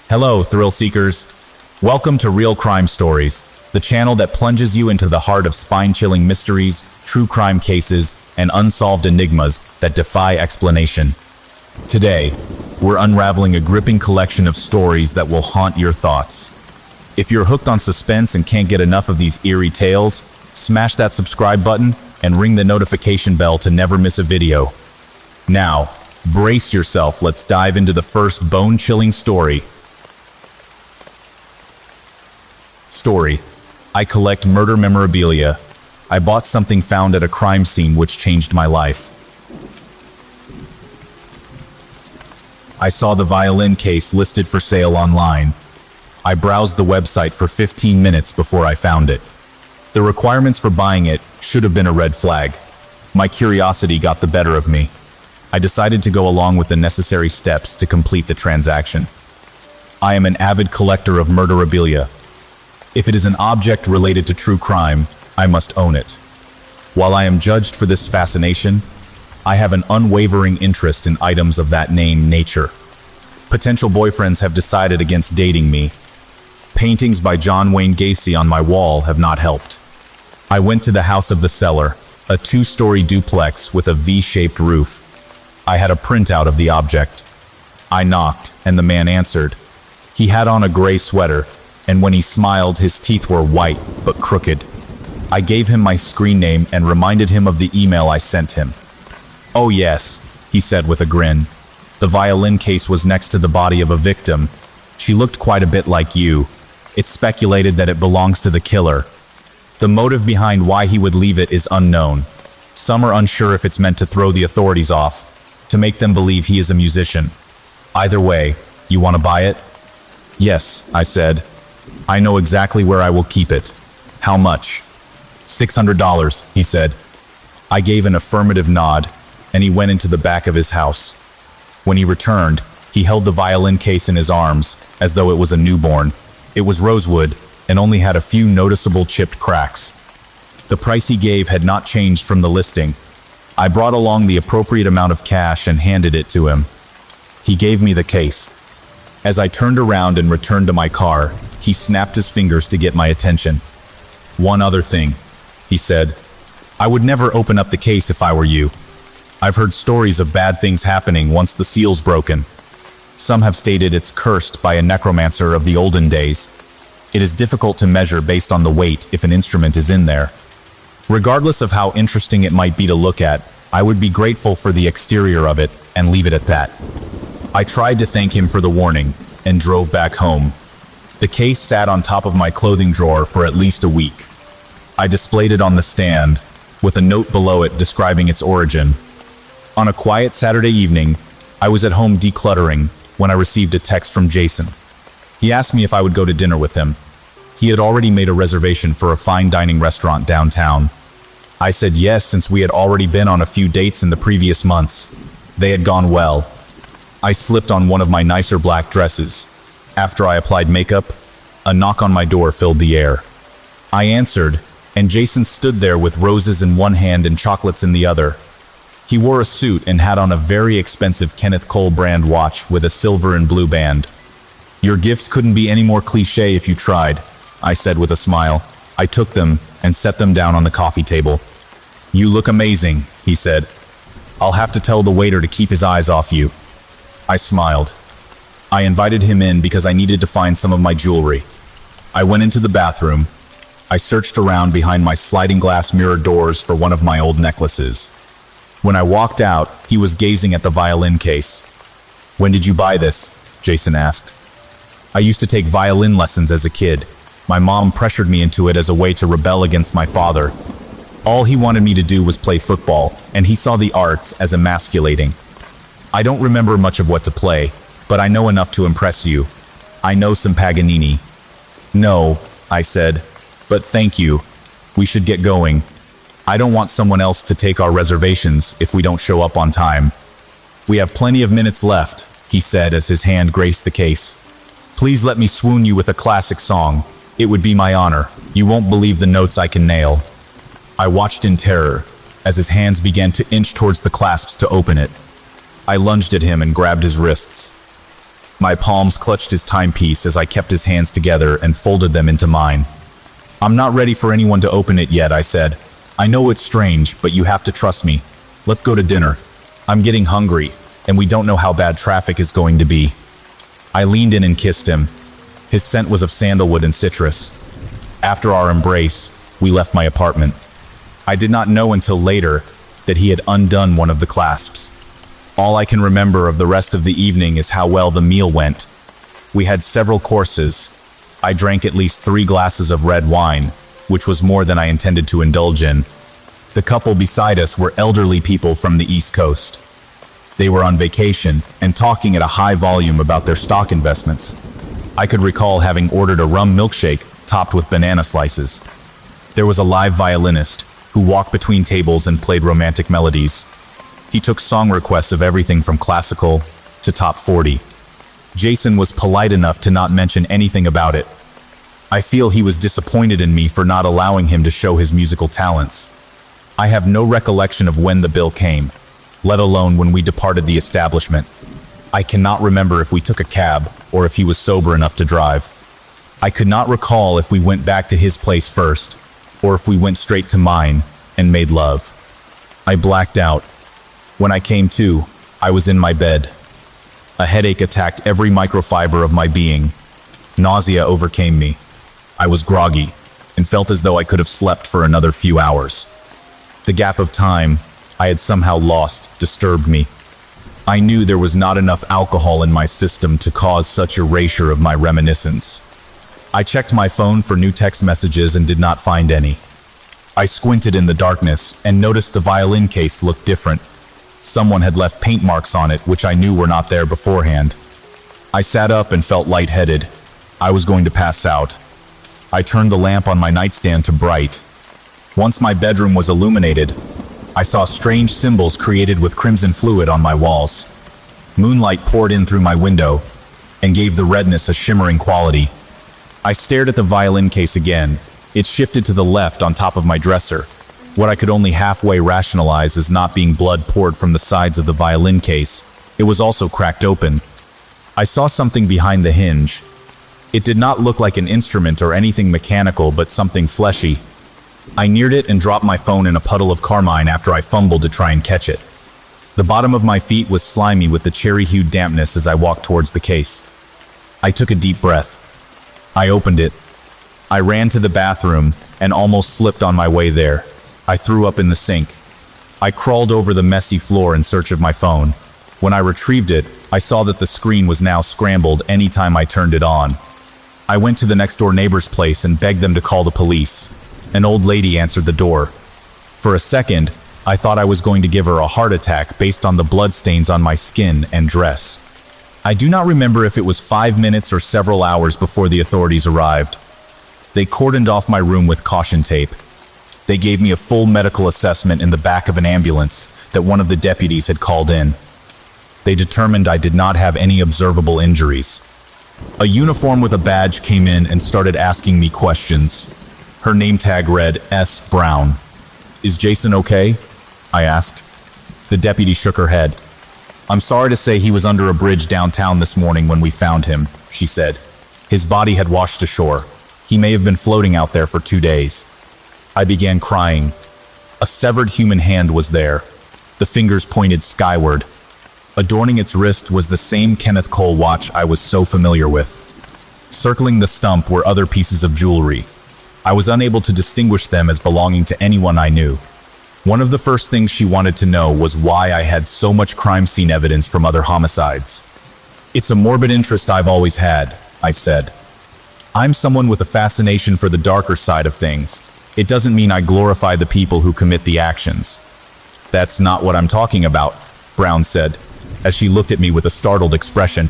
Hello, thrill seekers. Welcome to Real Crime Stories, the channel that plunges you into the heart of spine-chilling mysteries, true crime cases, and unsolved enigmas that defy explanation. Today, we're unraveling a gripping collection of stories that will haunt your thoughts. If you're hooked on suspense and can't get enough of these eerie tales, smash that subscribe button and ring the notification bell to never miss a video. Now, brace yourself, let's dive into the first bone-chilling story. I collect murder memorabilia. I bought something found at a crime scene which changed my life. I saw the violin case listed for sale online. I browsed the website for 15 minutes before I found it. The requirements for buying it should have been a red flag. My curiosity got the better of me. I decided to go along with the necessary steps to complete the transaction. I am an avid collector of murderabilia. If it is an object related to true crime, I must own it. While I am judged for this fascination, I have an unwavering interest in items of that nature. Potential boyfriends have decided against dating me. Paintings by John Wayne Gacy on my wall have not helped. I went to the house of the seller, a 2-story duplex with a V-shaped roof. I had a printout of the object. I knocked, and the man answered. He had on a gray sweater, and when he smiled, his teeth were white but crooked. I gave him my screen name and reminded him of the email I sent him. "Oh yes," he said with a grin. "The violin case was next to the body of a victim. She looked quite a bit like you. It's speculated that it belongs to the killer. The motive behind why he would leave it is unknown. Some are unsure if it's meant to throw the authorities off, to make them believe he is a musician. Either way, you want to buy it?" "Yes," I said. "I know exactly where I will keep it." "How much?" $600, he said. I gave an affirmative nod, and he went into the back of his house. When he returned, he held the violin case in his arms, as though it was a newborn. It was rosewood, and only had a few noticeable chipped cracks. The price he gave had not changed from the listing. I brought along the appropriate amount of cash and handed it to him. He gave me the case. As I turned around and returned to my car, he snapped his fingers to get my attention. "One other thing," he said. "I would never open up the case if I were you. I've heard stories of bad things happening once the seal's broken. Some have stated it's cursed by a necromancer of the olden days. It is difficult to measure based on the weight if an instrument is in there. Regardless of how interesting it might be to look at, I would be grateful for the exterior of it and leave it at that." I tried to thank him for the warning and drove back home. The case sat on top of my clothing drawer for at least a week. I displayed it on the stand, with a note below it describing its origin. On a quiet Saturday evening, I was at home decluttering when I received a text from Jason. He asked me if I would go to dinner with him. He had already made a reservation for a fine dining restaurant downtown. I said yes, since we had already been on a few dates in the previous months. They had gone well. I slipped on one of my nicer black dresses. After I applied makeup, a knock on my door filled the air. I answered, and Jason stood there with roses in one hand and chocolates in the other. He wore a suit and had on a very expensive Kenneth Cole brand watch with a silver and blue band. "Your gifts couldn't be any more cliché if you tried," I said with a smile. I took them and set them down on the coffee table. "You look amazing," he said. "I'll have to tell the waiter to keep his eyes off you." I smiled. I invited him in because I needed to find some of my jewelry. I went into the bathroom. I searched around behind my sliding glass mirror doors for one of my old necklaces. When I walked out, he was gazing at the violin case. "When did you buy this?" Jason asked. "I used to take violin lessons as a kid. My mom pressured me into it as a way to rebel against my father. All he wanted me to do was play football, and he saw the arts as emasculating. I don't remember much of what to play, but I know enough to impress you. I know some Paganini." "No," I said, "but thank you. We should get going. I don't want someone else to take our reservations if we don't show up on time." "We have plenty of minutes left," he said as his hand graced the case. "Please let me swoon you with a classic song. It would be my honor. You won't believe the notes I can nail." I watched in terror as his hands began to inch towards the clasps to open it. I lunged at him and grabbed his wrists. My palms clutched his timepiece as I kept his hands together and folded them into mine. "I'm not ready for anyone to open it yet," I said. "I know it's strange, but you have to trust me. Let's go to dinner. I'm getting hungry, and we don't know how bad traffic is going to be." I leaned in and kissed him. His scent was of sandalwood and citrus. After our embrace, we left my apartment. I did not know until later that he had undone one of the clasps. All I can remember of the rest of the evening is how well the meal went. We had several courses. I drank at least 3 glasses of red wine, which was more than I intended to indulge in. The couple beside us were elderly people from the East Coast. They were on vacation and talking at a high volume about their stock investments. I could recall having ordered a rum milkshake topped with banana slices. There was a live violinist who walked between tables and played romantic melodies. He took song requests of everything from classical to top 40. Jason was polite enough to not mention anything about it. I feel he was disappointed in me for not allowing him to show his musical talents. I have no recollection of when the bill came, let alone when we departed the establishment. I cannot remember if we took a cab or if he was sober enough to drive. I could not recall if we went back to his place first, or if we went straight to mine and made love. I blacked out. When I came to, I was in my bed. A headache attacked every microfiber of my being. Nausea overcame me. I was groggy and felt as though I could have slept for another few hours. The gap of time I had somehow lost disturbed me. I knew there was not enough alcohol in my system to cause such erasure of my reminiscence. I checked my phone for new text messages and did not find any. I squinted in the darkness and noticed the violin case looked different. Someone had left paint marks on it, which I knew were not there beforehand. I sat up and felt lightheaded. I was going to pass out. I turned the lamp on my nightstand to bright. Once my bedroom was illuminated, I saw strange symbols created with crimson fluid on my walls. Moonlight poured in through my window and gave the redness a shimmering quality. I stared at the violin case again. It shifted to the left on top of my dresser. What I could only halfway rationalize as not being blood poured from the sides of the violin case. It was also cracked open. I saw something behind the hinge. It did not look like an instrument or anything mechanical, but something fleshy. I neared it and dropped my phone in a puddle of carmine after I fumbled to try and catch it. The bottom of my feet was slimy with the cherry-hued dampness as I walked towards the case. I took a deep breath. I opened it. I ran to the bathroom and almost slipped on my way there. I threw up in the sink. I crawled over the messy floor in search of my phone. When I retrieved it, I saw that the screen was now scrambled anytime I turned it on. I went to the next-door neighbor's place and begged them to call the police. An old lady answered the door. For a second, I thought I was going to give her a heart attack based on the bloodstains on my skin and dress. I do not remember if it was 5 minutes or several hours before the authorities arrived. They cordoned off my room with caution tape. They gave me a full medical assessment in the back of an ambulance that one of the deputies had called in. They determined I did not have any observable injuries. A uniform with a badge came in and started asking me questions. Her name tag read S. Brown. "Is Jason okay?" I asked. The deputy shook her head. "I'm sorry to say he was under a bridge downtown this morning when we found him," she said. "His body had washed ashore. He may have been floating out there for 2 days." I began crying. A severed human hand was there. The fingers pointed skyward. Adorning its wrist was the same Kenneth Cole watch I was so familiar with. Circling the stump were other pieces of jewelry. I was unable to distinguish them as belonging to anyone I knew. One of the first things she wanted to know was why I had so much crime scene evidence from other homicides. "It's a morbid interest I've always had," I said. "I'm someone with a fascination for the darker side of things. It doesn't mean I glorify the people who commit the actions." "That's not what I'm talking about," Brown said, as she looked at me with a startled expression.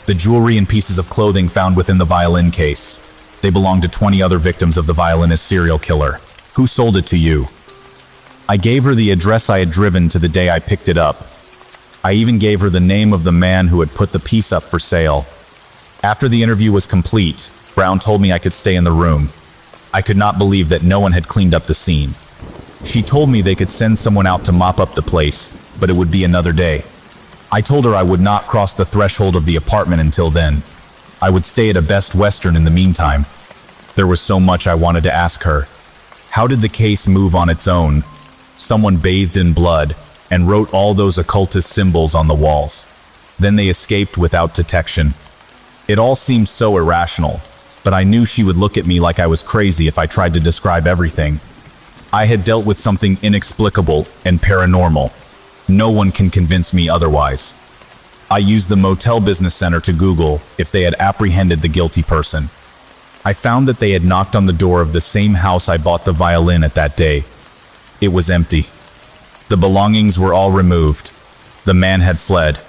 "The jewelry and pieces of clothing found within the violin case. They belonged to 20 other victims of the violinist serial killer. Who sold it to you?" I gave her the address I had driven to the day I picked it up. I even gave her the name of the man who had put the piece up for sale. After the interview was complete, Brown told me I could stay in the room. I could not believe that no one had cleaned up the scene. She told me they could send someone out to mop up the place, but it would be another day. I told her I would not cross the threshold of the apartment until then. I would stay at a Best Western in the meantime. There was so much I wanted to ask her. How did the case move on its own? Someone bathed in blood and wrote all those occultist symbols on the walls. Then they escaped without detection. It all seemed so irrational, but I knew she would look at me like I was crazy if I tried to describe everything. I had dealt with something inexplicable and paranormal. No one can convince me otherwise. I used the Motel Business Center to Google if they had apprehended the guilty person. I found that they had knocked on the door of the same house I bought the violin at that day. It was empty. The belongings were all removed. The man had fled.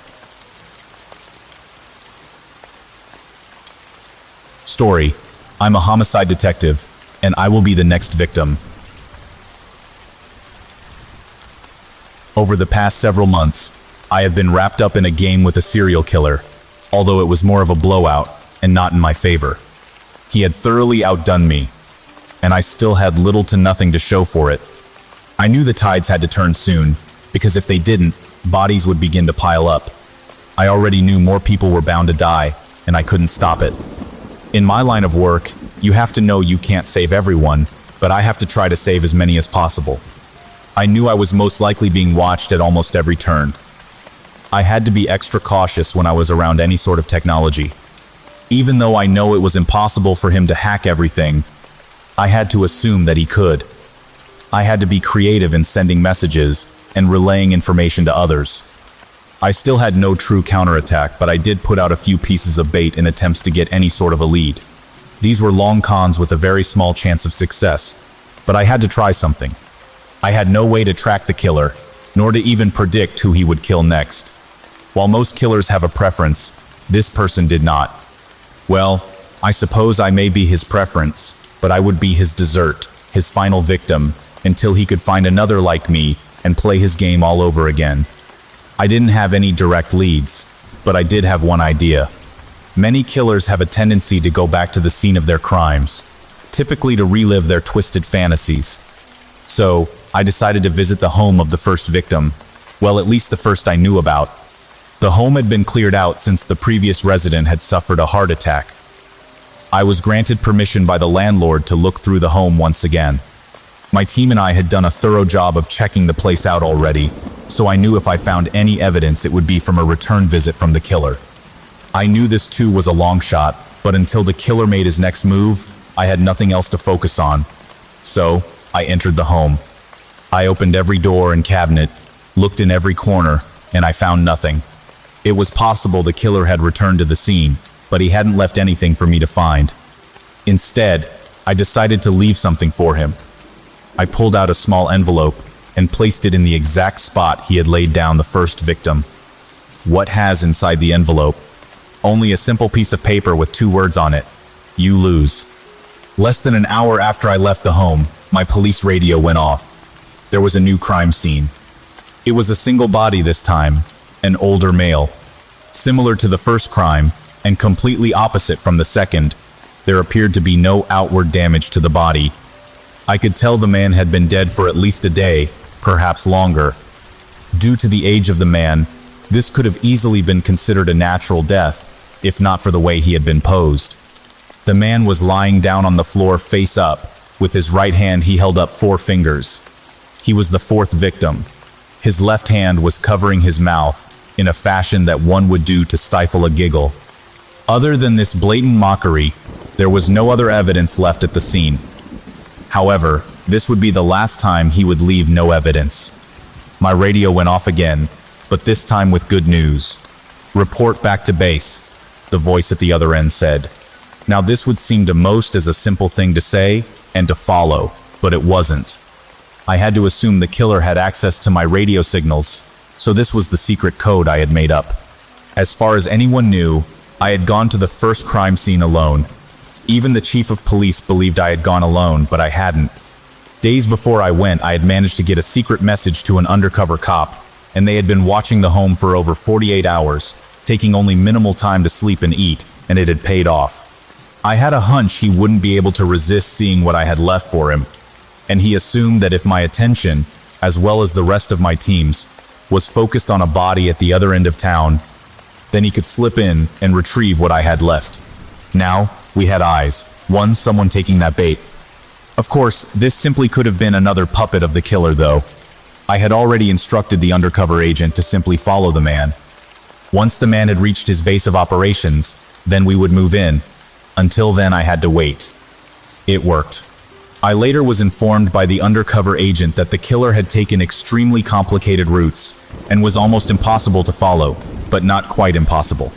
Story: I'm a homicide detective, and I will be the next victim. Over the past several months, I have been wrapped up in a game with a serial killer, although it was more of a blowout and not in my favor. He had thoroughly outdone me, and I still had little to nothing to show for it. I knew the tides had to turn soon, because if they didn't, bodies would begin to pile up. I already knew more people were bound to die, and I couldn't stop it. In my line of work, you have to know you can't save everyone, but I have to try to save as many as possible. I knew I was most likely being watched at almost every turn. I had to be extra cautious when I was around any sort of technology. Even though I know it was impossible for him to hack everything, I had to assume that he could. I had to be creative in sending messages and relaying information to others. I still had no true counterattack, but I did put out a few pieces of bait in attempts to get any sort of a lead. These were long cons with a very small chance of success, but I had to try something. I had no way to track the killer, nor to even predict who he would kill next. While most killers have a preference, this person did not. Well, I suppose I may be his preference, but I would be his dessert, his final victim, until he could find another like me and play his game all over again. I didn't have any direct leads, but I did have one idea. Many killers have a tendency to go back to the scene of their crimes, typically to relive their twisted fantasies. So, I decided to visit the home of the first victim, well, at least the first I knew about. The home had been cleared out since the previous resident had suffered a heart attack. I was granted permission by the landlord to look through the home once again. My team and I had done a thorough job of checking the place out already, so I knew if I found any evidence it would be from a return visit from the killer. I knew this too was a long shot, but until the killer made his next move, I had nothing else to focus on. So, I entered the home. I opened every door and cabinet, looked in every corner, and I found nothing. It was possible the killer had returned to the scene, but he hadn't left anything for me to find. Instead, I decided to leave something for him. I pulled out a small envelope and placed it in the exact spot he had laid down the first victim. What has inside the envelope? Only a simple piece of paper with 2 words on it: "You lose." Less than an hour after I left the home, my police radio went off. There was a new crime scene. It was a single body this time, an older male. Similar to the first crime, and completely opposite from the second, there appeared to be no outward damage to the body. I could tell the man had been dead for at least a day, perhaps longer. Due to the age of the man, this could have easily been considered a natural death, if not for the way he had been posed. The man was lying down on the floor face up. With his right hand he held up 4 fingers. He was the 4th victim. His left hand was covering his mouth in a fashion that one would do to stifle a giggle. Other than this blatant mockery, there was no other evidence left at the scene. However, this would be the last time he would leave no evidence. My radio went off again, but this time with good news. "Report back to base," the voice at the other end said. Now this would seem to most as a simple thing to say and to follow, but it wasn't. I had to assume the killer had access to my radio signals, so this was the secret code I had made up. As far as anyone knew, I had gone to the first crime scene alone. Even the chief of police believed I had gone alone, but I hadn't. Days before I went, I had managed to get a secret message to an undercover cop, and they had been watching the home for over 48 hours, taking only minimal time to sleep and eat, and it had paid off. I had a hunch he wouldn't be able to resist seeing what I had left for him, and he assumed that if my attention, as well as the rest of my team's, was focused on a body at the other end of town. Then he could slip in and retrieve what I had left. Now, we had eyes. Someone taking that bait. Of course, this simply could have been another puppet of the killer, though. I had already instructed the undercover agent to simply follow the man. Once the man had reached his base of operations, then we would move in. Until then, I had to wait. It worked. I later was informed by the undercover agent that the killer had taken extremely complicated routes and was almost impossible to follow, but not quite impossible.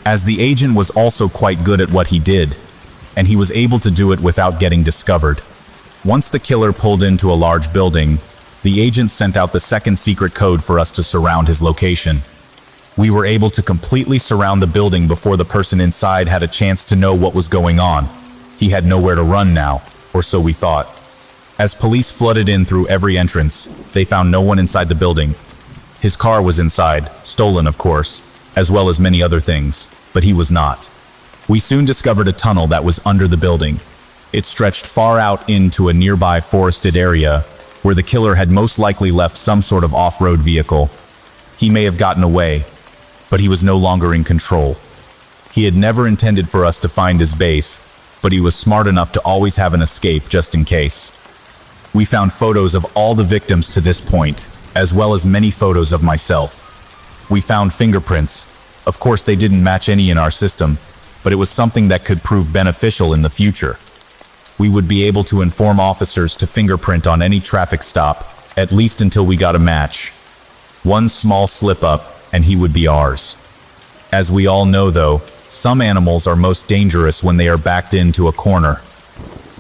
As the agent was also quite good at what he did, and he was able to do it without getting discovered. Once the killer pulled into a large building, the agent sent out the second secret code for us to surround his location. We were able to completely surround the building before the person inside had a chance to know what was going on. He had nowhere to run now, or so we thought. As police flooded in through every entrance, they found no one inside the building. His car was inside, stolen of course, as well as many other things, but he was not. We soon discovered a tunnel that was under the building. It stretched far out into a nearby forested area where the killer had most likely left some sort of off-road vehicle. He may have gotten away, but he was no longer in control. He had never intended for us to find his base, but he was smart enough to always have an escape just in case. We found photos of all the victims to this point, as well as many photos of myself. We found fingerprints. Of course, they didn't match any in our system, but it was something that could prove beneficial in the future. We would be able to inform officers to fingerprint on any traffic stop, at least until we got a match. One small slip-up, and he would be ours. As we all know though, some animals are most dangerous when they are backed into a corner.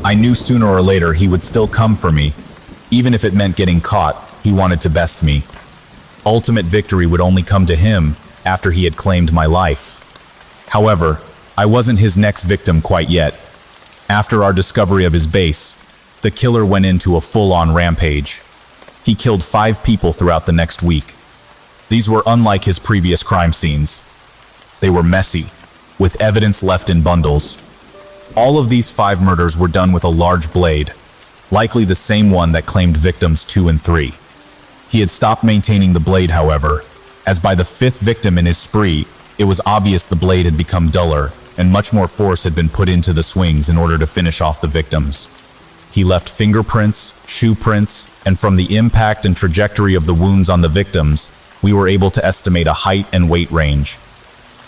I knew sooner or later he would still come for me. Even if it meant getting caught, he wanted to best me. Ultimate victory would only come to him after he had claimed my life. However, I wasn't his next victim quite yet. After our discovery of his base, the killer went into a full-on rampage. He killed 5 people throughout the next week. These were unlike his previous crime scenes. They were messy, with evidence left in bundles. All of these 5 murders were done with a large blade, likely the same one that claimed victims 2 and 3. He had stopped maintaining the blade, however, as by the 5th victim in his spree, it was obvious the blade had become duller, and much more force had been put into the swings in order to finish off the victims. He left fingerprints, shoe prints, and from the impact and trajectory of the wounds on the victims, we were able to estimate a height and weight range.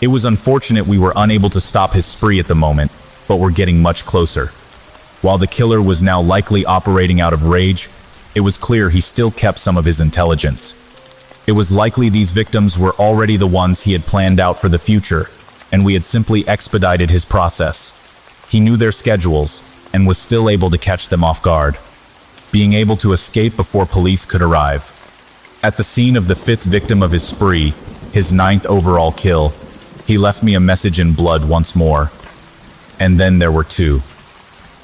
It was unfortunate we were unable to stop his spree at the moment, but were getting much closer. While the killer was now likely operating out of rage, it was clear he still kept some of his intelligence. It was likely these victims were already the ones he had planned out for the future, and we had simply expedited his process. He knew their schedules, and was still able to catch them off guard, being able to escape before police could arrive. At the scene of the 5th victim of his spree, his 9th overall kill, he left me a message in blood once more. And then there were 2.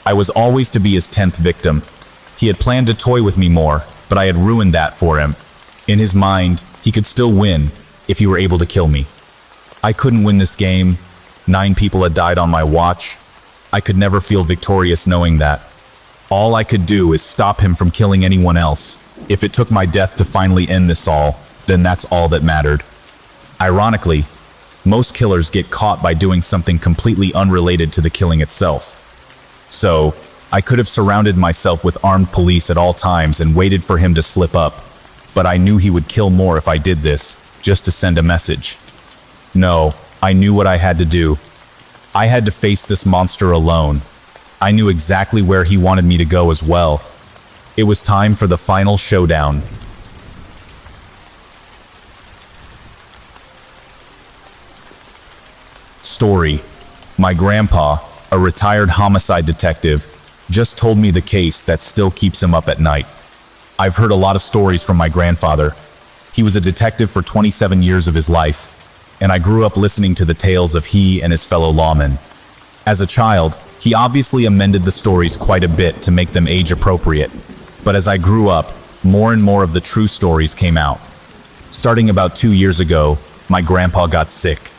I was always to be his 10th victim. He had planned to toy with me more, but I had ruined that for him. In his mind, he could still win if he were able to kill me. I couldn't win this game. 9 people had died on my watch. I could never feel victorious knowing that. All I could do is stop him from killing anyone else. If it took my death to finally end this all, then that's all that mattered. Ironically, most killers get caught by doing something completely unrelated to the killing itself. So, I could have surrounded myself with armed police at all times and waited for him to slip up, but I knew he would kill more if I did this, just to send a message. No, I knew what I had to do. I had to face this monster alone. I knew exactly where he wanted me to go as well. It was time for the final showdown. Story. My grandpa, a retired homicide detective, just told me the case that still keeps him up at night. I've heard a lot of stories from my grandfather. He was a detective for 27 years of his life, and I grew up listening to the tales of he and his fellow lawmen. As a child, he obviously amended the stories quite a bit to make them age appropriate, but as I grew up, more and more of the true stories came out. Starting about 2 years ago, my grandpa got sick.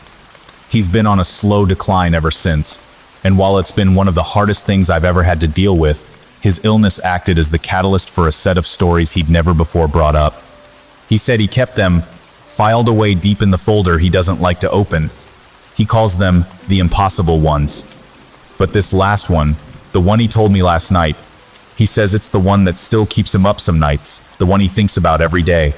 He's been on a slow decline ever since, and while it's been one of the hardest things I've ever had to deal with, his illness acted as the catalyst for a set of stories he'd never before brought up. He said he kept them filed away deep in the folder he doesn't like to open. He calls them the impossible ones. But this last one, the one he told me last night, he says it's the one that still keeps him up some nights, the one he thinks about every day.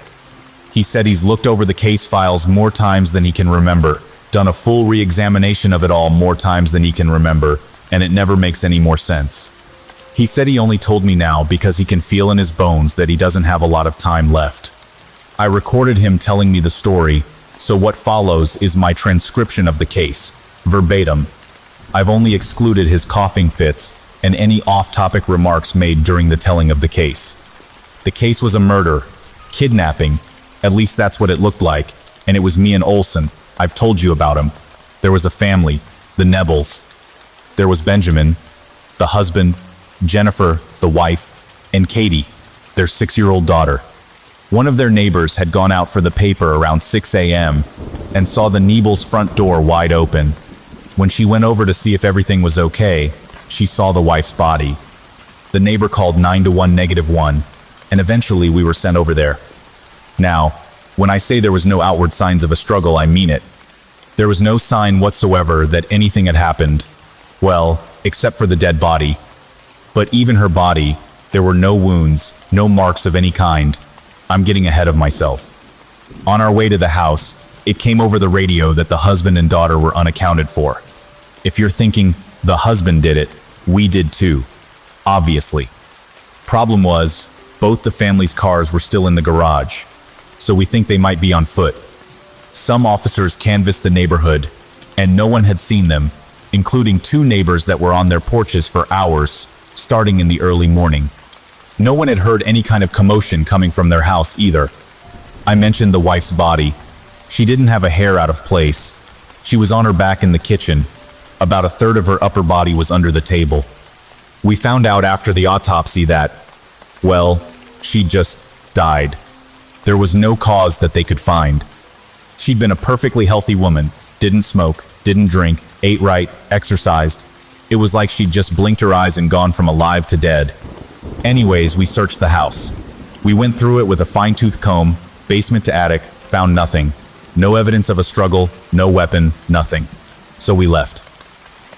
He said he's looked over the case files more times than he can remember, done a full re-examination of it all more times than he can remember, and it never makes any more sense. He said he only told me now because he can feel in his bones that he doesn't have a lot of time left. I recorded him telling me the story, so what follows is my transcription of the case, verbatim. I've only excluded his coughing fits and any off-topic remarks made during the telling of the case. The case was a murder, kidnapping, at least that's what it looked like, and it was me and Olson. I've told you about him. There was a family, the Nebels. There was Benjamin, the husband, Jennifer, the wife, and Katie, their 6-year-old daughter. One of their neighbors had gone out for the paper around 6 a.m. and saw the Nebels' front door wide open. When she went over to see if everything was okay, she saw the wife's body. The neighbor called 911-1, and eventually we were sent over there. Now, when I say there was no outward signs of a struggle, I mean it. There was no sign whatsoever that anything had happened. Well, except for the dead body. But even her body, there were no wounds, no marks of any kind. I'm getting ahead of myself. On our way to the house, it came over the radio that the husband and daughter were unaccounted for. If you're thinking, the husband did it, we did too. Obviously. Problem was, both the family's cars were still in the garage, so we think they might be on foot. Some officers canvassed the neighborhood, and no one had seen them, including 2 neighbors that were on their porches for hours, starting in the early morning. No one had heard any kind of commotion coming from their house either. I mentioned the wife's body. She didn't have a hair out of place. She was on her back in the kitchen. About a third of her upper body was under the table. We found out after the autopsy that, well, she just died. There was no cause that they could find. She'd been a perfectly healthy woman, didn't smoke, didn't drink, ate right, exercised. It was like she'd just blinked her eyes and gone from alive to dead. Anyways, we searched the house. We went through it with a fine-tooth comb, basement to attic, found nothing. No evidence of a struggle, no weapon, nothing. So we left.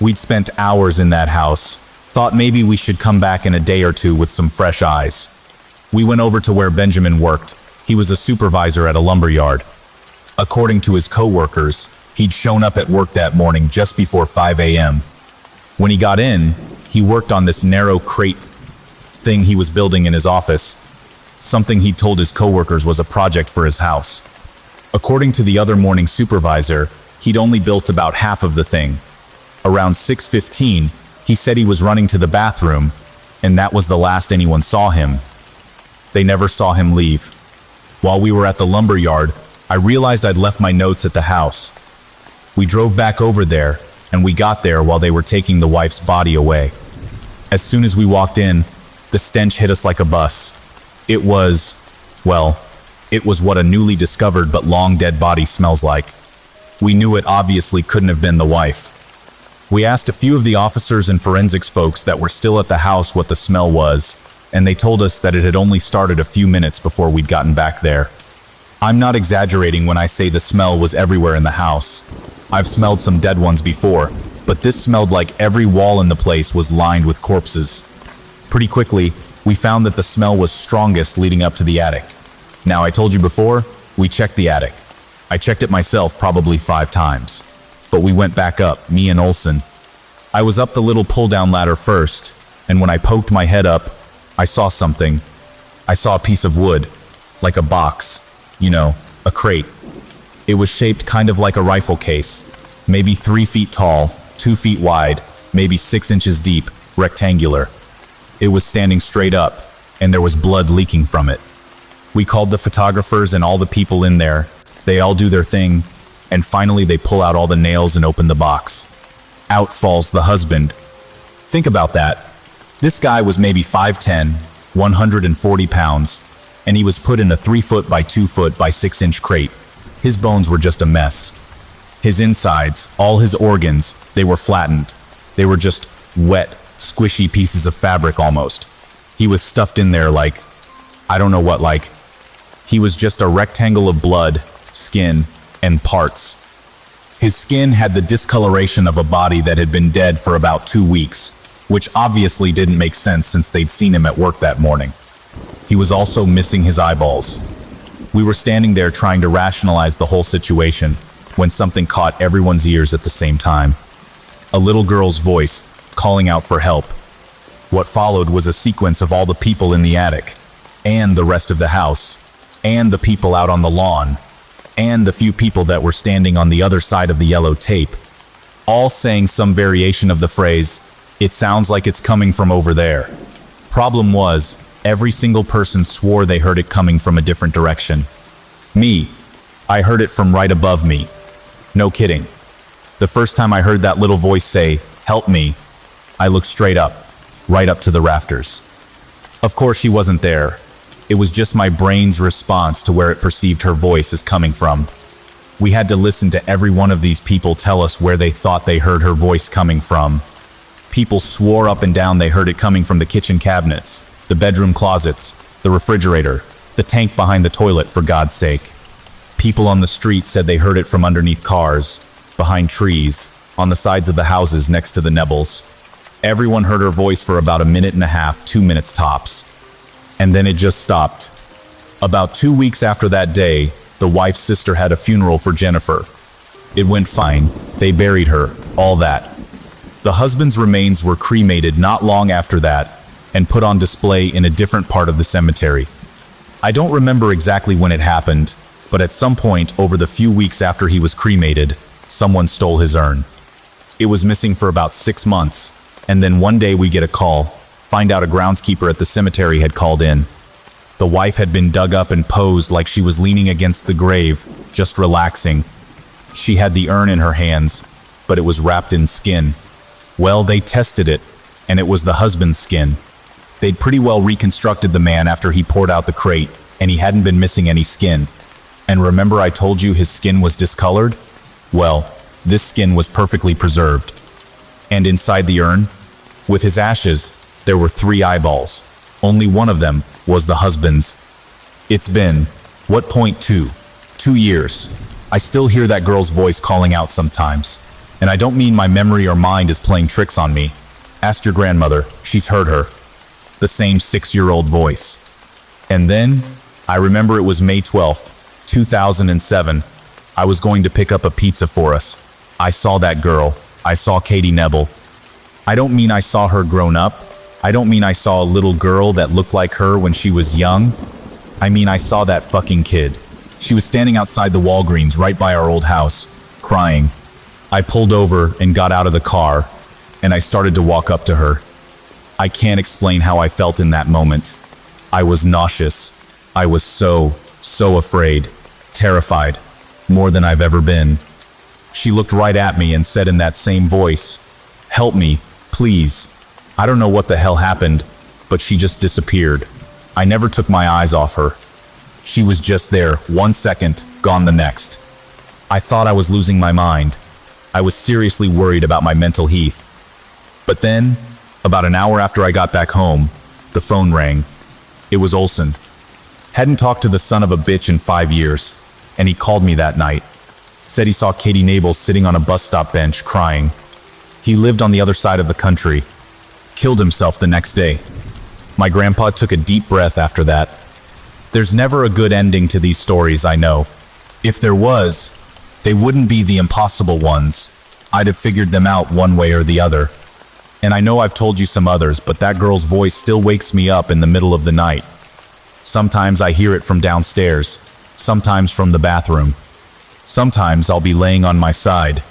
We'd spent hours in that house, thought maybe we should come back in a day or two with some fresh eyes. We went over to where Benjamin worked. He was a supervisor at a lumber yard. According to his co-workers, he'd shown up at work that morning just before 5 a.m. When he got in, he worked on this narrow crate thing he was building in his office, something he told his co-workers was a project for his house. According to the other morning supervisor, he'd only built about half of the thing. Around 6:15, he said he was running to the bathroom, and that was the last anyone saw him. They never saw him leave. While we were at the lumber yard, I realized I'd left my notes at the house. We drove back over there, and we got there while they were taking the wife's body away. As soon as we walked in, the stench hit us like a bus. It was what a newly discovered but long dead body smells like. We knew it obviously couldn't have been the wife. We asked a few of the officers and forensics folks that were still at the house what the smell was, and they told us that it had only started a few minutes before we'd gotten back there. I'm not exaggerating when I say the smell was everywhere in the house. I've smelled some dead ones before, but this smelled like every wall in the place was lined with corpses. Pretty quickly, we found that the smell was strongest leading up to the attic. Now, I told you before, we checked the attic. I checked it myself probably 5 times. But we went back up, me and Olson. I was up the little pull-down ladder first, and when I poked my head up, I saw something. I saw a piece of wood, like a box, a crate. It was shaped kind of like a rifle case, maybe 3 feet tall, 2 feet wide, maybe 6 inches deep, rectangular. It was standing straight up, and there was blood leaking from it. We called the photographers and all the people in there. They all do their thing, and finally they pull out all the nails and open the box. Out falls the husband. Think about that. This guy was maybe 5'10", 140 pounds, and he was put in a 3 foot by 2 foot by 6 inch crate. His bones were just a mess. His insides, all his organs, they were flattened. They were just wet, squishy pieces of fabric almost. He was stuffed in there like, I don't know what, like. He was just a rectangle of blood, skin, and parts. His skin had the discoloration of a body that had been dead for about 2 weeks, which obviously didn't make sense since they'd seen him at work that morning. He was also missing his eyeballs. We were standing there trying to rationalize the whole situation when something caught everyone's ears at the same time. A little girl's voice calling out for help. What followed was a sequence of all the people in the attic, and the rest of the house, and the people out on the lawn, and the few people that were standing on the other side of the yellow tape, all saying some variation of the phrase, "It sounds like it's coming from over there." Problem was, every single person swore they heard it coming from a different direction. Me, I heard it from right above me. No kidding. The first time I heard that little voice say, "Help me," I looked straight up, right up to the rafters. Of course she wasn't there. It was just my brain's response to where it perceived her voice is coming from. We had to listen to every one of these people tell us where they thought they heard her voice coming from. People swore up and down they heard it coming from the kitchen cabinets, the bedroom closets, the refrigerator, the tank behind the toilet, for God's sake. People on the street said they heard it from underneath cars, behind trees, on the sides of the houses next to the Nebbles. Everyone heard her voice for about 1.5 minutes, 2 minutes tops. And then it just stopped. About 2 weeks after that day, the wife's sister had a funeral for Jennifer. It went fine. They buried her, all that. The husband's remains were cremated not long after that and put on display in a different part of the cemetery. I don't remember exactly when it happened, but at some point over the few weeks after he was cremated, someone stole his urn. It was missing for about 6 months, and then one day we get a call, find out a groundskeeper at the cemetery had called in. The wife had been dug up and posed like she was leaning against the grave, just relaxing. She had the urn in her hands, but it was wrapped in skin. Well, they tested it, and it was the husband's skin. They'd pretty well reconstructed the man after he poured out the crate, and he hadn't been missing any skin. And remember I told you his skin was discolored? Well, this skin was perfectly preserved. And inside the urn, with his ashes, there were 3 eyeballs. Only one of them was the husband's. It's been, what point 2 years. I still hear that girl's voice calling out sometimes. And I don't mean my memory or mind is playing tricks on me. Ask your grandmother, she's heard her. The same 6-year-old voice. And then, I remember it was May 12th, 2007. I was going to pick up a pizza for us. I saw that girl. I saw Katie Nebel. I don't mean I saw her grown up. I don't mean I saw a little girl that looked like her when she was young. I mean I saw that fucking kid. She was standing outside the Walgreens right by our old house, crying. I pulled over and got out of the car, and I started to walk up to her. I can't explain how I felt in that moment. I was nauseous. I was so afraid, terrified, more than I've ever been. She looked right at me and said in that same voice, "Help me, please." I don't know what the hell happened, but she just disappeared. I never took my eyes off her. She was just there, 1 second, gone the next. I thought I was losing my mind. I was seriously worried about my mental health. But then, about an hour after I got back home, the phone rang. It was Olson. Hadn't talked to the son of a bitch in 5 years, and he called me that night. Said he saw Katie Nebel sitting on a bus stop bench, crying. He lived on the other side of the country. Killed himself the next day. My grandpa took a deep breath after that. There's never a good ending to these stories, I know. If there was, they wouldn't be the impossible ones. I'd have figured them out one way or the other. And I know I've told you some others, but that girl's voice still wakes me up in the middle of the night. Sometimes I hear it from downstairs, sometimes from the bathroom. Sometimes I'll be laying on my side,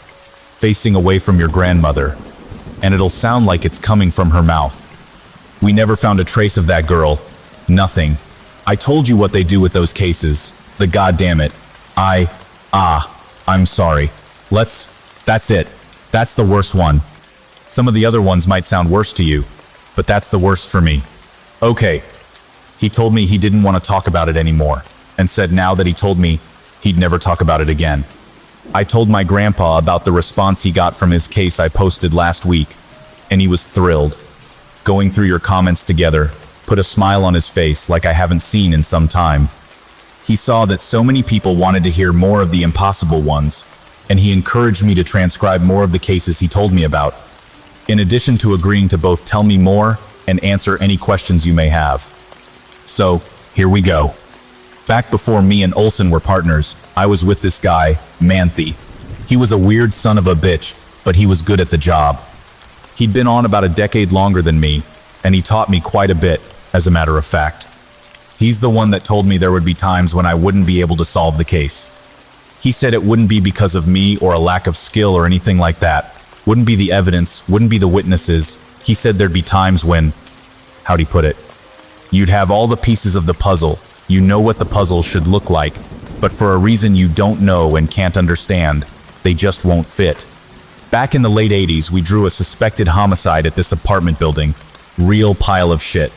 facing away from your grandmother, and it'll sound like it's coming from her mouth. We never found a trace of that girl. Nothing. I told you what they do with those cases. The goddamn it. I'm sorry. That's it. That's the worst one. Some of the other ones might sound worse to you, but that's the worst for me. Okay. He told me he didn't want to talk about it anymore, and said now that he told me, he'd never talk about it again. I told my grandpa about the response he got from his case I posted last week, and he was thrilled. Going through your comments together, put a smile on his face like I haven't seen in some time. He saw that so many people wanted to hear more of the impossible ones, and he encouraged me to transcribe more of the cases he told me about, in addition to agreeing to both tell me more and answer any questions you may have. So, here we go. Back before me and Olsen were partners, I was with this guy, Manthe. He was a weird son of a bitch, but he was good at the job. He'd been on about a decade longer than me, and he taught me quite a bit, as a matter of fact. He's the one that told me there would be times when I wouldn't be able to solve the case. He said it wouldn't be because of me or a lack of skill or anything like that. Wouldn't be the evidence, wouldn't be the witnesses. He said there'd be times when, how'd he put it? You'd have all the pieces of the puzzle, you know what the puzzle should look like, but for a reason you don't know and can't understand, they just won't fit. Back in the late 80s, we drew a suspected homicide at this apartment building. Real pile of shit.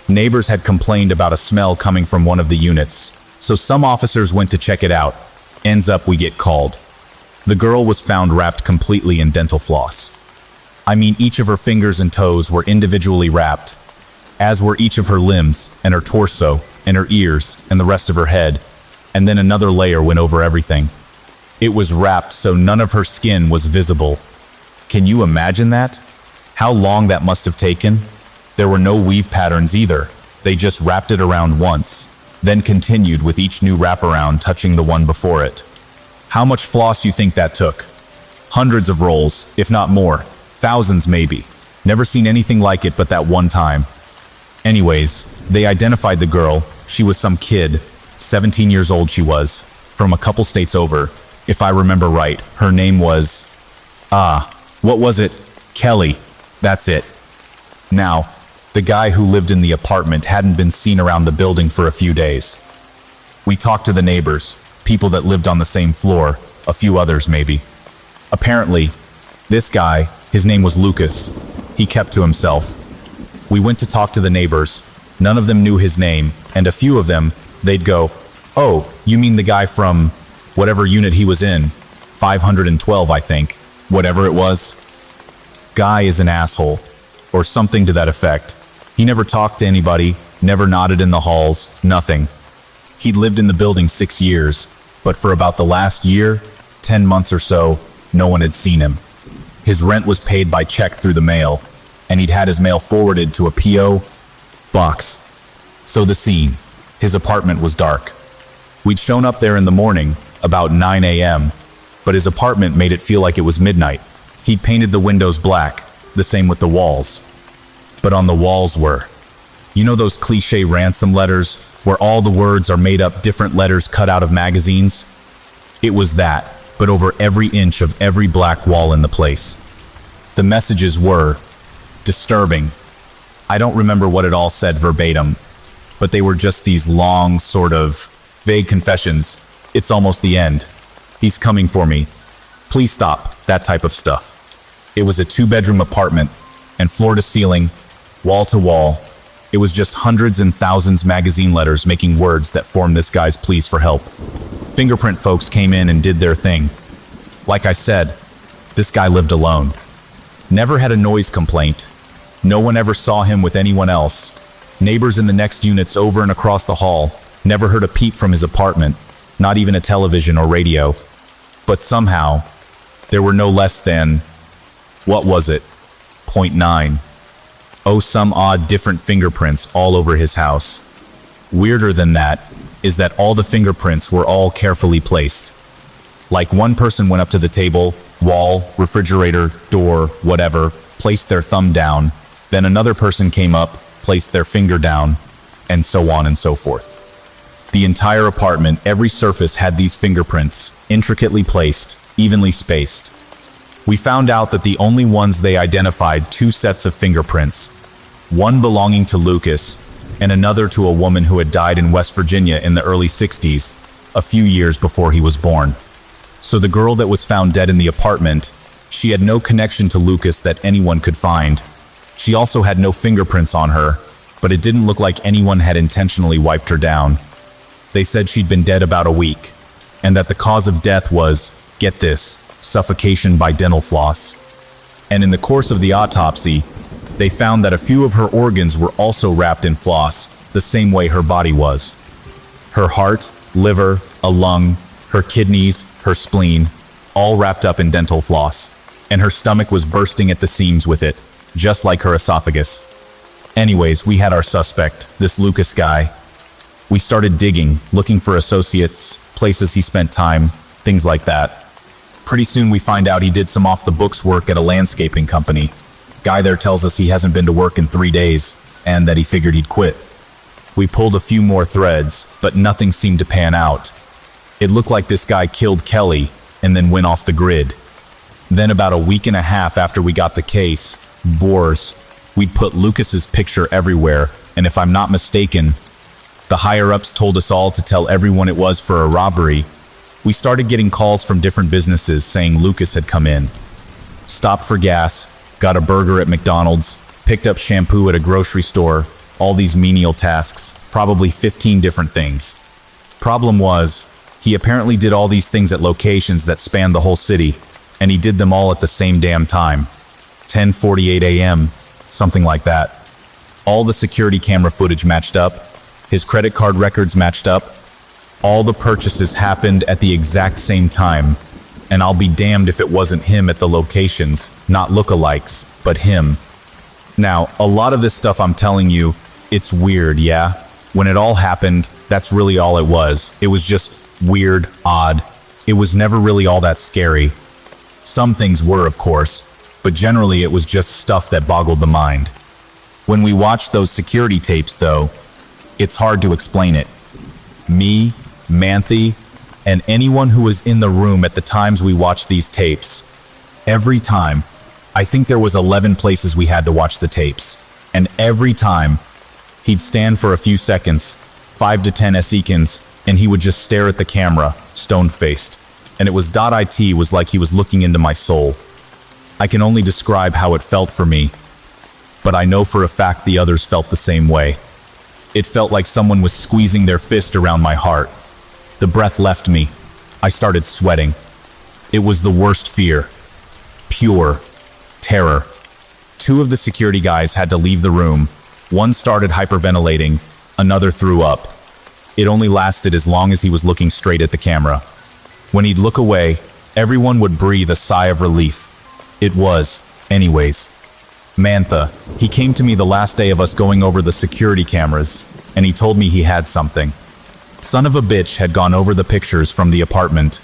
Neighbors had complained about a smell coming from one of the units, so some officers went to check it out. Ends up we get called. The girl was found wrapped completely in dental floss. I mean, each of her fingers and toes were individually wrapped, as were each of her limbs and her torso and her ears and the rest of her head, and then another layer went over everything. It was wrapped so none of her skin was visible. Can you imagine that? How long that must have taken? There were no weave patterns either. They just wrapped it around once, then continued with each new wraparound touching the one before it. How much floss you think that took? Hundreds of rolls, if not more. Thousands maybe. Never seen anything like it but that one time. Anyways, they identified the girl. She was some kid, 17 years old she was, from a couple states over. If I remember right, her name was... what was it? Kelly. That's it. Now, the guy who lived in the apartment hadn't been seen around the building for a few days. We talked to the neighbors, people that lived on the same floor, a few others maybe. Apparently, this guy, his name was Lucas. He kept to himself. We went to talk to the neighbors. None of them knew his name, and a few of them, they'd go, "Oh, you mean the guy from whatever unit he was in, 512 I think, whatever it was. Guy is an asshole," or something to that effect. He never talked to anybody, never nodded in the halls, nothing. He'd lived in the building 6 years, but for about the last year, 10 months or so, no one had seen him. His rent was paid by check through the mail, and he'd had his mail forwarded to a P.O. box. So the scene. His apartment was dark. We'd shown up there in the morning, about 9 a.m., but his apartment made it feel like it was midnight. He'd painted the windows black, the same with the walls. But on the walls were, you know those cliche ransom letters, where all the words are made up different letters cut out of magazines? It was that, but over every inch of every black wall in the place. The messages were disturbing. I don't remember what it all said verbatim, but they were just these long, sort of vague confessions. It's almost the end. He's coming for me. Please stop, that type of stuff. It was a 2-bedroom apartment, and floor to ceiling, wall to wall, it was just hundreds and thousands magazine letters making words that formed this guy's pleas for help. Fingerprint folks came in and did their thing. Like I said, this guy lived alone. Never had a noise complaint. No one ever saw him with anyone else. Neighbors in the next units over and across the hall never heard a peep from his apartment, not even a television or radio. But somehow, there were no less than, what was it? 0.9. Oh, some odd different fingerprints all over his house. Weirder than that is that all the fingerprints were all carefully placed. Like one person went up to the table, wall, refrigerator, door, whatever, placed their thumb down, then another person came up, placed their finger down, and so on and so forth. The entire apartment, every surface had these fingerprints, intricately placed, evenly spaced. We found out that the only ones they identified 2 sets of fingerprints, one belonging to Lucas and another to a woman who had died in West Virginia in the early 60s, a few years before he was born. So the girl that was found dead in the apartment, she had no connection to Lucas that anyone could find. She also had no fingerprints on her, but it didn't look like anyone had intentionally wiped her down. They said she'd been dead about a week, and that the cause of death was, get this, suffocation by dental floss. And in the course of the autopsy, they found that a few of her organs were also wrapped in floss, the same way her body was. Her heart, liver, a lung, her kidneys, her spleen, all wrapped up in dental floss. And her stomach was bursting at the seams with it, just like her esophagus. Anyways, we had our suspect, this Lucas guy. We started digging, looking for associates, places he spent time, things like that. Pretty soon we find out he did some off-the-books work at a landscaping company. Guy there tells us he hasn't been to work in 3 days, and that he figured he'd quit. We pulled a few more threads, but nothing seemed to pan out. It looked like this guy killed Kelly, and then went off the grid. Then about a week and a half after we got the case, Boars, we'd put Lucas's picture everywhere, and if I'm not mistaken, the higher-ups told us all to tell everyone it was for a robbery. We started getting calls from different businesses saying Lucas had come in. Stopped for gas, got a burger at McDonald's, picked up shampoo at a grocery store, all these menial tasks, probably 15 different things. Problem was, he apparently did all these things at locations that spanned the whole city, and he did them all at the same damn time. 10:48 a.m., something like that. All the security camera footage matched up, his credit card records matched up, all the purchases happened at the exact same time, and I'll be damned if it wasn't him at the locations, not lookalikes, but him. Now, a lot of this stuff I'm telling you, it's weird, yeah? When it all happened, that's really all it was. It was just weird, odd. It was never really all that scary. Some things were, of course, but generally it was just stuff that boggled the mind. When we watched those security tapes, though, it's hard to explain it. Me, Manthe, and anyone who was in the room at the times we watched these tapes, every time, I think there was 11 places we had to watch the tapes, and every time, he'd stand for a few seconds, 5 to 10 seconds, and he would just stare at the camera, stone-faced. And it was .it was like he was looking into my soul. I can only describe how it felt for me, but I know for a fact the others felt the same way. It felt like someone was squeezing their fist around my heart. The breath left me. I started sweating. It was the worst fear. Pure terror. 2 of the security guys had to leave the room. One started hyperventilating, another threw up. It only lasted as long as he was looking straight at the camera. When he'd look away, everyone would breathe a sigh of relief. It was, anyways. Manthe, he came to me the last day of us going over the security cameras, and he told me he had something. Son of a bitch had gone over the pictures from the apartment,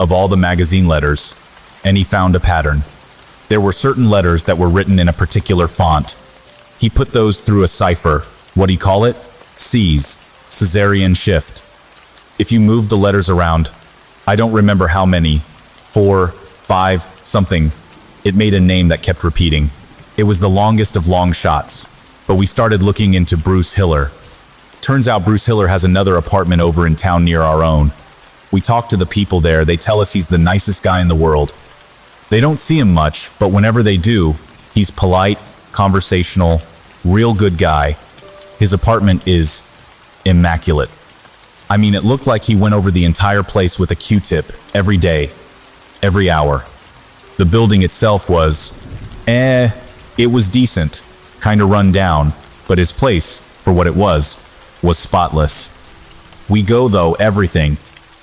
of all the magazine letters, and he found a pattern. There were certain letters that were written in a particular font. He put those through a cipher, what do you call it? C's, Caesarean shift. If you moved the letters around, I don't remember how many, 4, 5, something, it made a name that kept repeating. It was the longest of long shots, but we started looking into Bruce Hiller. Turns out Bruce Hiller has another apartment over in town near our own. We talk to the people there, they tell us he's the nicest guy in the world. They don't see him much, but whenever they do, he's polite, conversational, real good guy. His apartment is immaculate. I mean, it looked like he went over the entire place with a Q-tip every day, every hour. The building itself was, it was decent, kinda run down, but his place, for what it was spotless. We go though, everything,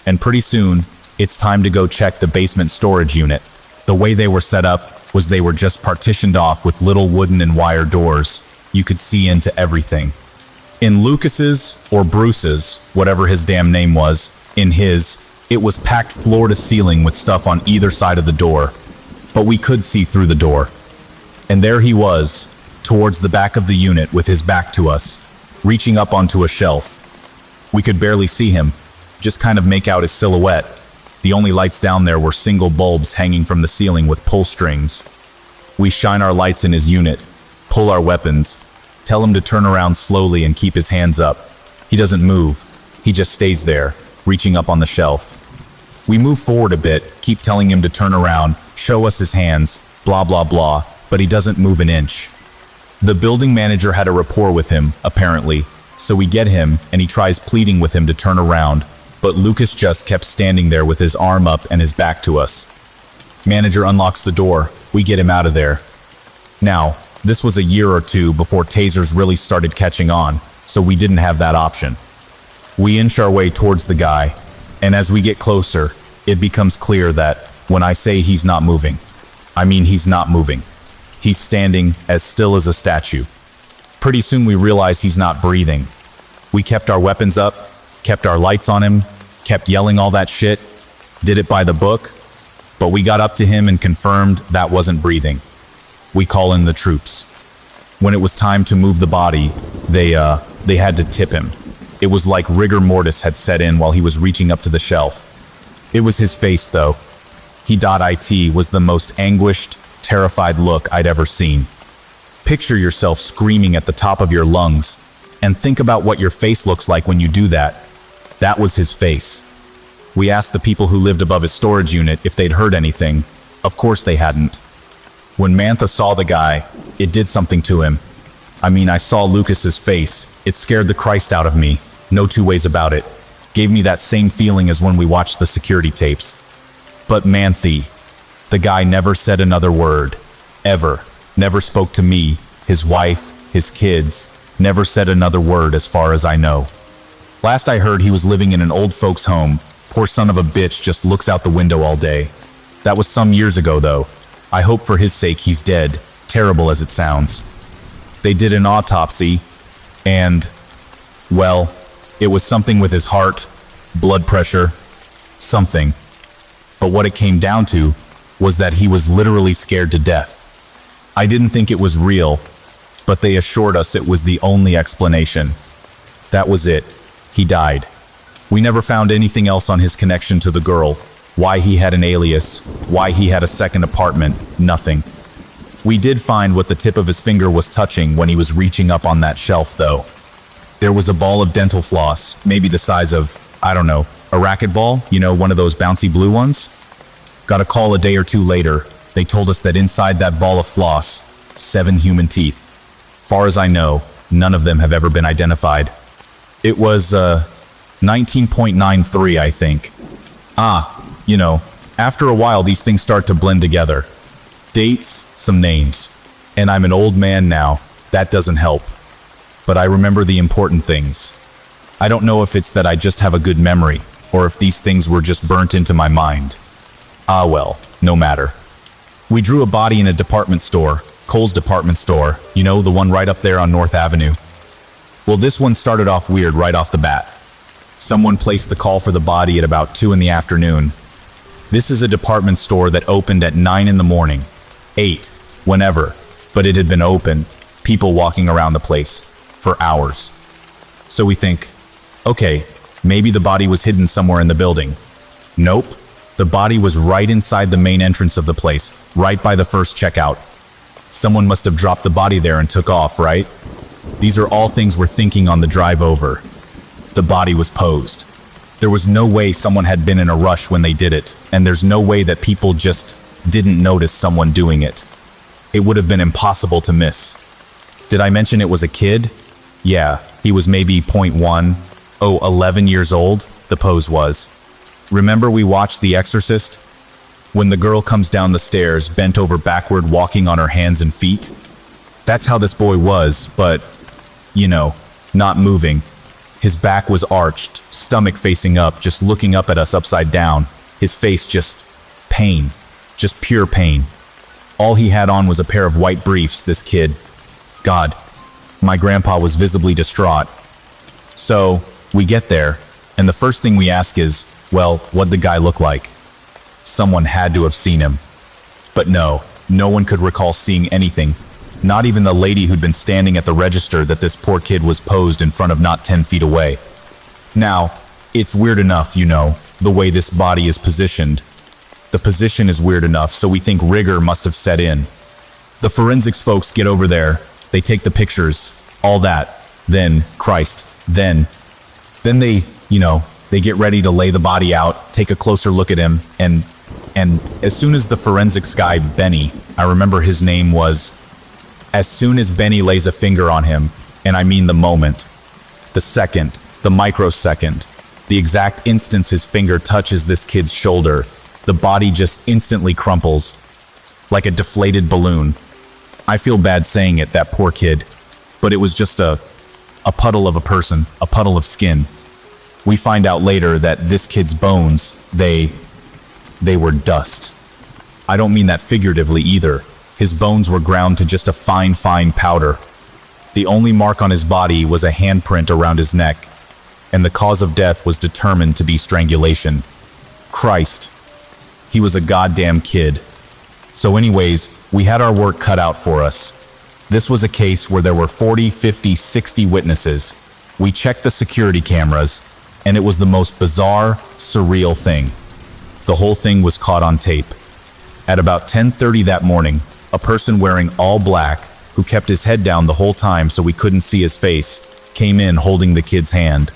and pretty soon, it's time to go check the basement storage unit. The way they were set up was they were just partitioned off with little wooden and wire doors. You could see into everything. In Lucas's, or Bruce's, whatever his damn name was, in his, it was packed floor to ceiling with stuff on either side of the door. But we could see through the door. And there he was, towards the back of the unit with his back to us, reaching up onto a shelf. We could barely see him, just kind of make out his silhouette. The only lights down there were single bulbs hanging from the ceiling with pull strings. We shine our lights in his unit, pull our weapons, tell him to turn around slowly and keep his hands up. He doesn't move, he just stays there, reaching up on the shelf. We move forward a bit, keep telling him to turn around, show us his hands, blah blah blah, but he doesn't move an inch. The building manager had a rapport with him, apparently, so we get him and he tries pleading with him to turn around, but Lucas just kept standing there with his arm up and his back to us. Manager unlocks the door, we get him out of there. Now, this was a year or two before tasers really started catching on, so we didn't have that option. We inch our way towards the guy, and as we get closer, it becomes clear that when I say he's not moving, I mean he's not moving. He's standing as still as a statue. Pretty soon we realize he's not breathing. We kept our weapons up, kept our lights on him, kept yelling all that shit, did it by the book, but we got up to him and confirmed that wasn't breathing. We call in the troops. When it was time to move the body, they had to tip him. It was like rigor mortis had set in while he was reaching up to the shelf. It was his face, though. He.it was the most anguished, terrified look I'd ever seen. Picture yourself screaming at the top of your lungs, and think about what your face looks like when you do that. That was his face. We asked the people who lived above his storage unit if they'd heard anything. Of course they hadn't. When Mantha saw the guy, it did something to him. I mean, I saw Lucas's face. It scared the Christ out of me. No two ways about it. Gave me that same feeling as when we watched the security tapes. But Manthe, the guy never said another word. Ever. Never spoke to me, his wife, his kids. Never said another word as far as I know. Last I heard, he was living in an old folks' home. Poor son of a bitch just looks out the window all day. That was some years ago, though. I hope for his sake he's dead, terrible as it sounds. They did an autopsy, and, well, it was something with his heart, blood pressure, something. But what it came down to was that he was literally scared to death. I didn't think it was real, but they assured us it was the only explanation. That was it. He died. We never found anything else on his connection to the girl, why he had an alias, why he had a second apartment, nothing. We did find what the tip of his finger was touching when he was reaching up on that shelf, though. There was a ball of dental floss, maybe the size of, I don't know, a racquetball, you know, one of those bouncy blue ones? Got a call a day or two later. They told us that inside that ball of floss, 7 human teeth. Far as I know, none of them have ever been identified. It was, 19.93, I think. You know, after a while these things start to blend together. Dates, some names. And I'm an old man now. That doesn't help. But I remember the important things. I don't know if it's that I just have a good memory, or if these things were just burnt into my mind. Ah well, no matter. We drew a body in a department store, Kohl's department store, you know, the one right up there on North Avenue. Well, this one started off weird right off the bat. Someone placed the call for the body at about 2 in the afternoon. This is a department store that opened at 9 in the morning. 8, whenever, but it had been open, people walking around the place, for hours. So we think, okay, maybe the body was hidden somewhere in the building. Nope, the body was right inside the main entrance of the place, right by the first checkout. Someone must have dropped the body there and took off, right? These are all things we're thinking on the drive over. The body was posed. There was no way someone had been in a rush when they did it, and there's no way that people just didn't notice someone doing it. It would have been impossible to miss. Did I mention it was a kid? Yeah, he was maybe 11 years old, the pose was. Remember we watched The Exorcist? When the girl comes down the stairs, bent over backward, walking on her hands and feet? That's how this boy was, but, you know, not moving. His back was arched, stomach facing up, just looking up at us upside down. His face just pain, just pure pain. All he had on was a pair of white briefs, this kid. God, my grandpa was visibly distraught. So, we get there, and the first thing we ask is, well, what'd the guy look like? Someone had to have seen him. But no one could recall seeing anything. Not even the lady who'd been standing at the register that this poor kid was posed in front of not 10 feet away. Now, it's weird enough, you know, the way this body is positioned. The position is weird enough, so we think rigor must have set in. The forensics folks get over there, they take the pictures, all that. Then, Christ, then they, you know, they get ready to lay the body out, take a closer look at him, and as soon as the forensics guy, Benny, I remember his name was, as soon as Benny lays a finger on him, and I mean the moment, the second, the microsecond, the exact instance his finger touches this kid's shoulder, the body just instantly crumples, like a deflated balloon. I feel bad saying it, that poor kid, but it was just a puddle of a person, a puddle of skin. We find out later that this kid's bones, they were dust. I don't mean that figuratively either. His bones were ground to just a fine powder. The only mark on his body was a handprint around his neck, and the cause of death was determined to be strangulation. Christ, he was a goddamn kid. So anyways, we had our work cut out for us. This was a case where there were 40, 50, 60 witnesses. We checked the security cameras, and it was the most bizarre, surreal thing. The whole thing was caught on tape. At about 10:30 that morning, a person wearing all black, who kept his head down the whole time so we couldn't see his face, came in holding the kid's hand.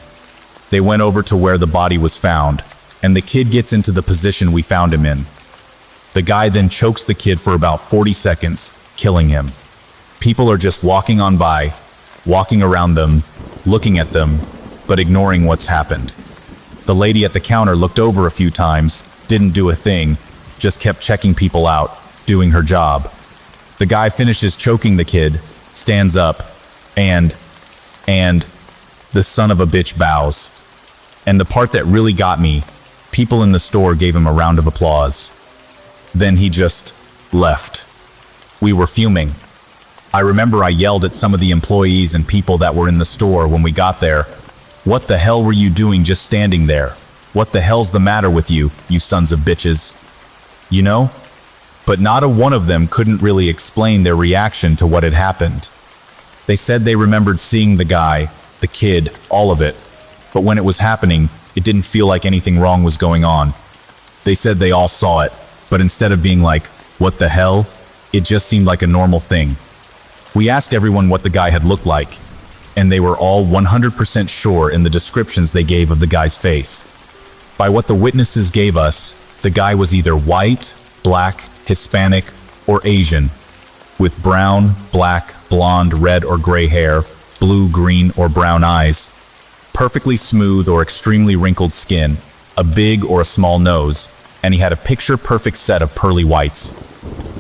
They went over to where the body was found, and the kid gets into the position we found him in. The guy then chokes the kid for about 40 seconds, killing him. People are just walking on by, walking around them, looking at them, but ignoring what's happened. The lady at the counter looked over a few times, didn't do a thing, just kept checking people out, doing her job. The guy finishes choking the kid, stands up, and the son of a bitch bows. And the part that really got me, people in the store gave him a round of applause. Then he just left. We were fuming. I remember I yelled at some of the employees and people that were in the store when we got there. What the hell were you doing just standing there? What the hell's the matter with you, you sons of bitches? You know? But not a one of them couldn't really explain their reaction to what had happened. They said they remembered seeing the guy, the kid, all of it. But when it was happening, it didn't feel like anything wrong was going on. They said they all saw it, but instead of being like, what the hell? It just seemed like a normal thing. We asked everyone what the guy had looked like, and they were all 100% sure in the descriptions they gave of the guy's face. By what the witnesses gave us, the guy was either white, black, Hispanic, or Asian, with brown, black, blonde, red, or gray hair, blue, green, or brown eyes, perfectly smooth or extremely wrinkled skin, a big or a small nose, and he had a picture-perfect set of pearly whites.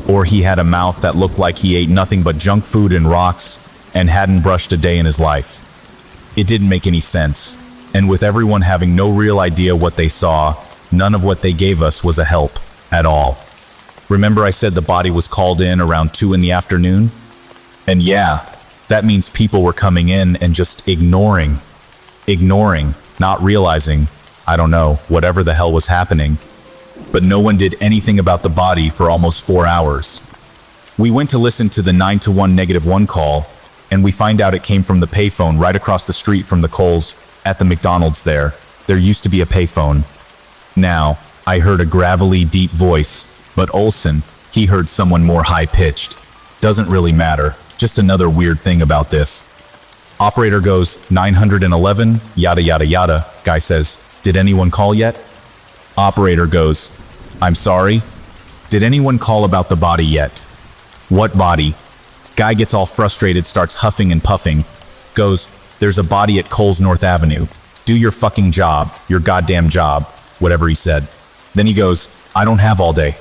Or he had a mouth that looked like he ate nothing but junk food and rocks and hadn't brushed a day in his life. It didn't make any sense, and with everyone having no real idea what they saw, none of what they gave us was a help at all. Remember I said the body was called in around 2 in the afternoon? And yeah, that means people were coming in and just ignoring, not realizing, I don't know, whatever the hell was happening. But no one did anything about the body for almost 4 hours. We went to listen to the 9-1 -1 call, and we find out it came from the payphone right across the street from the Kohl's at the McDonald's there. There used to be a payphone. Now, I heard a gravelly, deep voice, but Olson, he heard someone more high-pitched. Doesn't really matter, just another weird thing about this. Operator goes, 911, yada yada yada. Guy says, did anyone call yet? Operator goes, I'm sorry? Did anyone call about the body yet? What body? Guy gets all frustrated, starts huffing and puffing. Goes, there's a body at Kohl's North Avenue. Do your fucking job, your goddamn job, whatever he said. Then he goes, I don't have all day.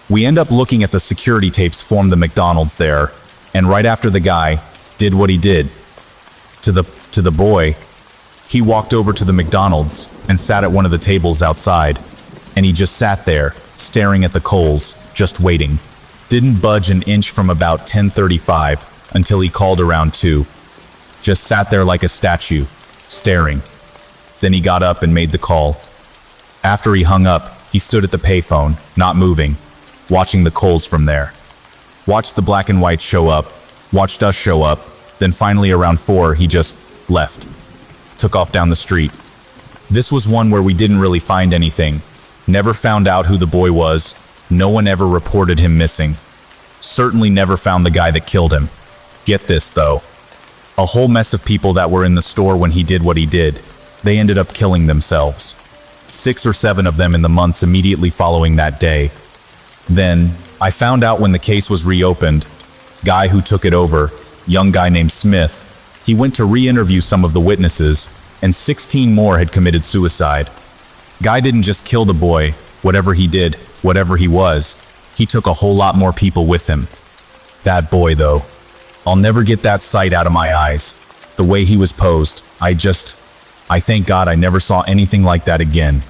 We end up looking at the security tapes from the McDonald's there, and right after the guy did what he did to the boy, he walked over to the McDonald's and sat at one of the tables outside, and he just sat there, staring at the Kohl's, just waiting. Didn't budge an inch from about 10:35 until he called around 2. Just sat there like a statue, staring. Then he got up and made the call. After he hung up, he stood at the payphone, not moving, watching the Kohl's from there. Watched the black and white show up, watched us show up, then finally around 4 he just left. Took off down the street. This was one where we didn't really find anything. Never found out who the boy was. No one ever reported him missing. Certainly never found the guy that killed him. Get this though. A whole mess of people that were in the store when he did what he did. They ended up killing themselves. 6 or 7 of them in the months immediately following that day. Then, I found out when the case was reopened, guy who took it over, young guy named Smith, he went to re-interview some of the witnesses, and 16 more had committed suicide. Guy didn't just kill the boy, whatever he did, whatever he was, he took a whole lot more people with him. That boy though, I'll never get that sight out of my eyes. The way he was posed, I thank God I never saw anything like that again.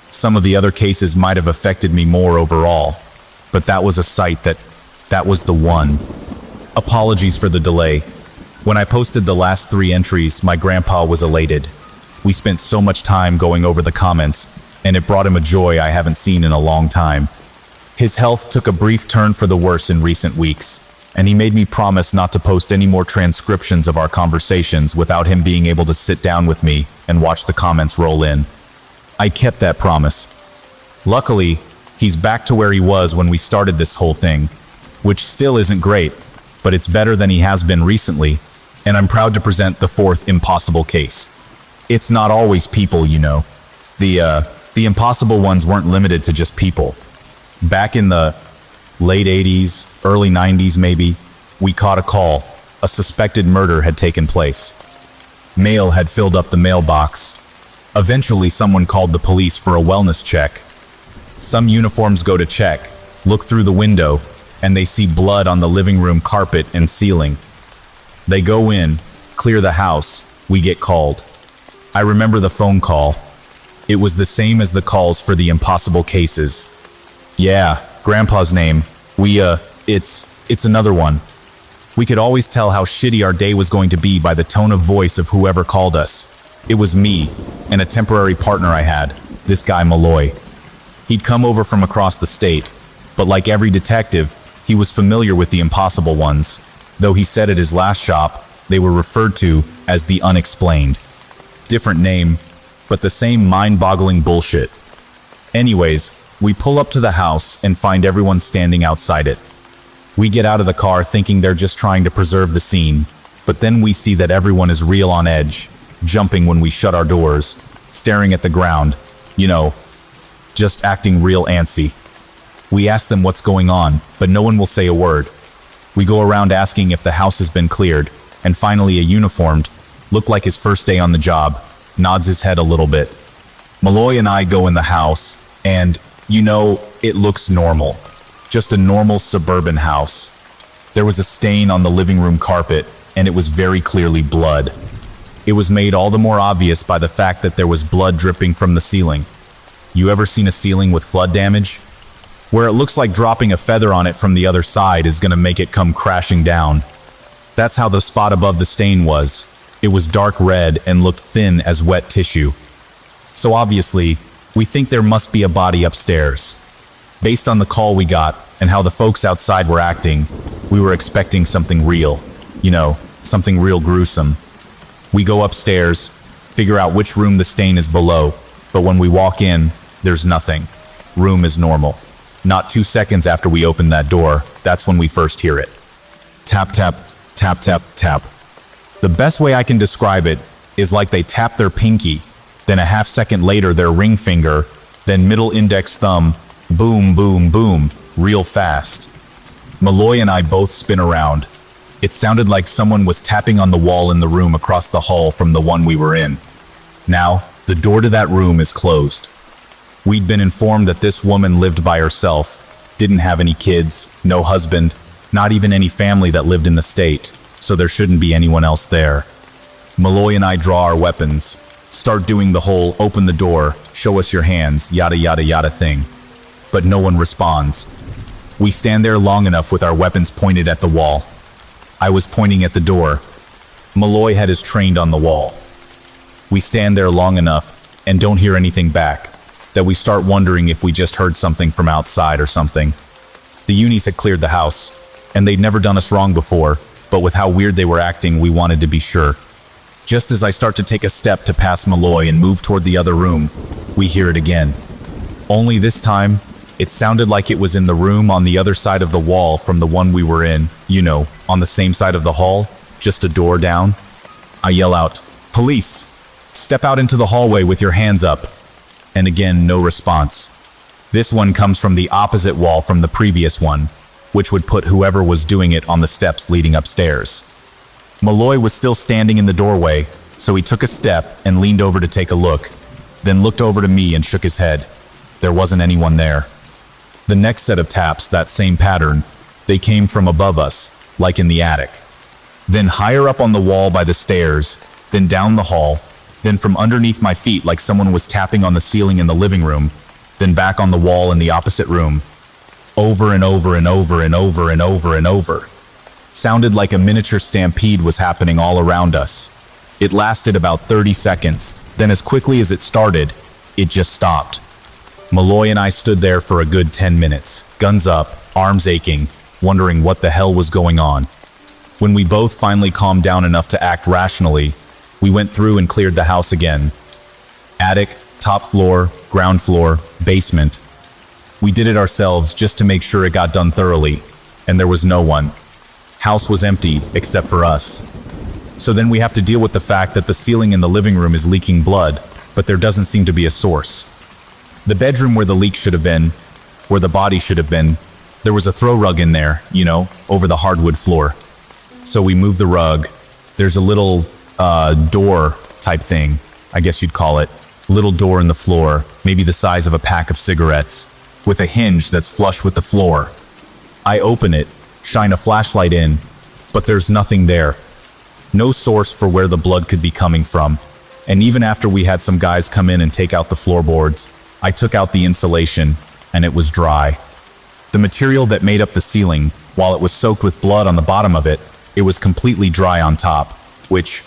Some of the other cases might have affected me more overall, but that was a sight that was the one. Apologies for the delay. When I posted the last 3 entries, my grandpa was elated. We spent so much time going over the comments, and it brought him a joy I haven't seen in a long time. His health took a brief turn for the worse in recent weeks, and he made me promise not to post any more transcriptions of our conversations without him being able to sit down with me and watch the comments roll in. I kept that promise. Luckily, he's back to where he was when we started this whole thing, which still isn't great, but it's better than he has been recently, and I'm proud to present the 4th impossible case. It's not always people, you know. The impossible ones weren't limited to just people. Back in the late 80s, early 90s maybe, we caught a call. A suspected murder had taken place. Mail had filled up the mailbox. Eventually, someone called the police for a wellness check. Some uniforms go to check, look through the window, and they see blood on the living room carpet and ceiling. They go in, clear the house, we get called. I remember the phone call. It was the same as the calls for the impossible cases. Yeah, Grandpa's name. It's another one. We could always tell how shitty our day was going to be by the tone of voice of whoever called us. It was me, and a temporary partner I had, this guy Malloy. He'd come over from across the state, but like every detective, he was familiar with the impossible ones, though he said at his last shop, they were referred to as the unexplained. Different name, but the same mind-boggling bullshit. Anyways, we pull up to the house and find everyone standing outside it. We get out of the car thinking they're just trying to preserve the scene, but then we see that everyone is real on edge, jumping when we shut our doors, staring at the ground, you know, just acting real antsy. We ask them what's going on, but no one will say a word. We go around asking if the house has been cleared, and finally a uniformed, looked like his first day on the job, nods his head a little bit. Malloy and I go in the house, and, you know, it looks normal. Just a normal suburban house. There was a stain on the living room carpet, and it was very clearly blood. It was made all the more obvious by the fact that there was blood dripping from the ceiling. You ever seen a ceiling with flood damage? Where it looks like dropping a feather on it from the other side is gonna make it come crashing down. That's how the spot above the stain was. It was dark red and looked thin as wet tissue. So obviously, we think there must be a body upstairs. Based on the call we got and how the folks outside were acting, we were expecting something real. You know, something real gruesome. We go upstairs, figure out which room the stain is below, but when we walk in, there's nothing. Room is normal. Not 2 seconds after we open that door, that's when we first hear it. Tap, tap, tap, tap, tap. The best way I can describe it is like they tap their pinky, then a half second later their ring finger, then middle index thumb, boom, boom, boom, real fast. Malloy and I both spin around. It sounded like someone was tapping on the wall in the room across the hall from the one we were in. Now, the door to that room is closed. We'd been informed that this woman lived by herself, didn't have any kids, no husband, not even any family that lived in the state, so there shouldn't be anyone else there. Malloy and I draw our weapons, start doing the whole open the door, show us your hands, yada yada yada thing. But no one responds. We stand there long enough with our weapons pointed at the wall. I was pointing at the door. Malloy had his trained on the wall. We stand there long enough and don't hear anything back, that we start wondering if we just heard something from outside or something. The unis had cleared the house, and they'd never done us wrong before, but with how weird they were acting, we wanted to be sure. Just as I start to take a step to pass Malloy and move toward the other room, we hear it again. Only this time, it sounded like it was in the room on the other side of the wall from the one we were in, you know, on the same side of the hall, just a door down. I yell out, "Police! Step out into the hallway with your hands up." And again, no response. This one comes from the opposite wall from the previous one, which would put whoever was doing it on the steps leading upstairs. Malloy was still standing in the doorway, so he took a step and leaned over to take a look, then looked over to me and shook his head. There wasn't anyone there. The next set of taps, that same pattern, they came from above us, like in the attic. Then higher up on the wall by the stairs, then down the hall, then from underneath my feet like someone was tapping on the ceiling in the living room, then back on the wall in the opposite room. Over and over and over and over and over and over. Sounded like a miniature stampede was happening all around us. It lasted about 30 seconds, then as quickly as it started, it just stopped. Malloy and I stood there for a good 10 minutes, guns up, arms aching, wondering what the hell was going on. When we both finally calmed down enough to act rationally, we went through and cleared the house again. Attic, top floor, ground floor, basement. We did it ourselves just to make sure it got done thoroughly, and there was no one. House was empty, except for us. So then we have to deal with the fact that the ceiling in the living room is leaking blood, but there doesn't seem to be a source. The bedroom where the leak should have been, where the body should have been, there was a throw rug in there, over the hardwood floor. So we moved the rug. There's a little door type thing, I guess you'd call it. Little door in the floor, maybe the size of a pack of cigarettes, with a hinge that's flush with the floor. I open it, shine a flashlight in, but there's nothing there. No source for where the blood could be coming from. And even after we had some guys come in and take out the floorboards, I took out the insulation, and it was dry. The material that made up the ceiling, while it was soaked with blood on the bottom of it, it was completely dry on top, which,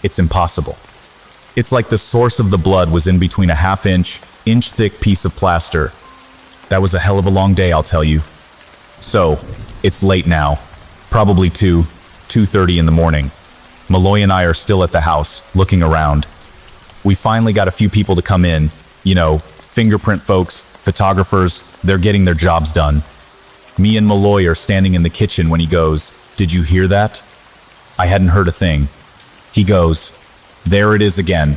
it's impossible. It's like the source of the blood was in between a half-inch, inch-thick piece of plaster. That was a hell of a long day, I'll tell you. So, it's late now, probably 2:30 in the morning. Malloy and I are still at the house, looking around. We finally got a few people to come in, fingerprint folks, photographers, they're getting their jobs done. Me and Malloy are standing in the kitchen when he goes, "Did you hear that?" I hadn't heard a thing. He goes, "There it is again."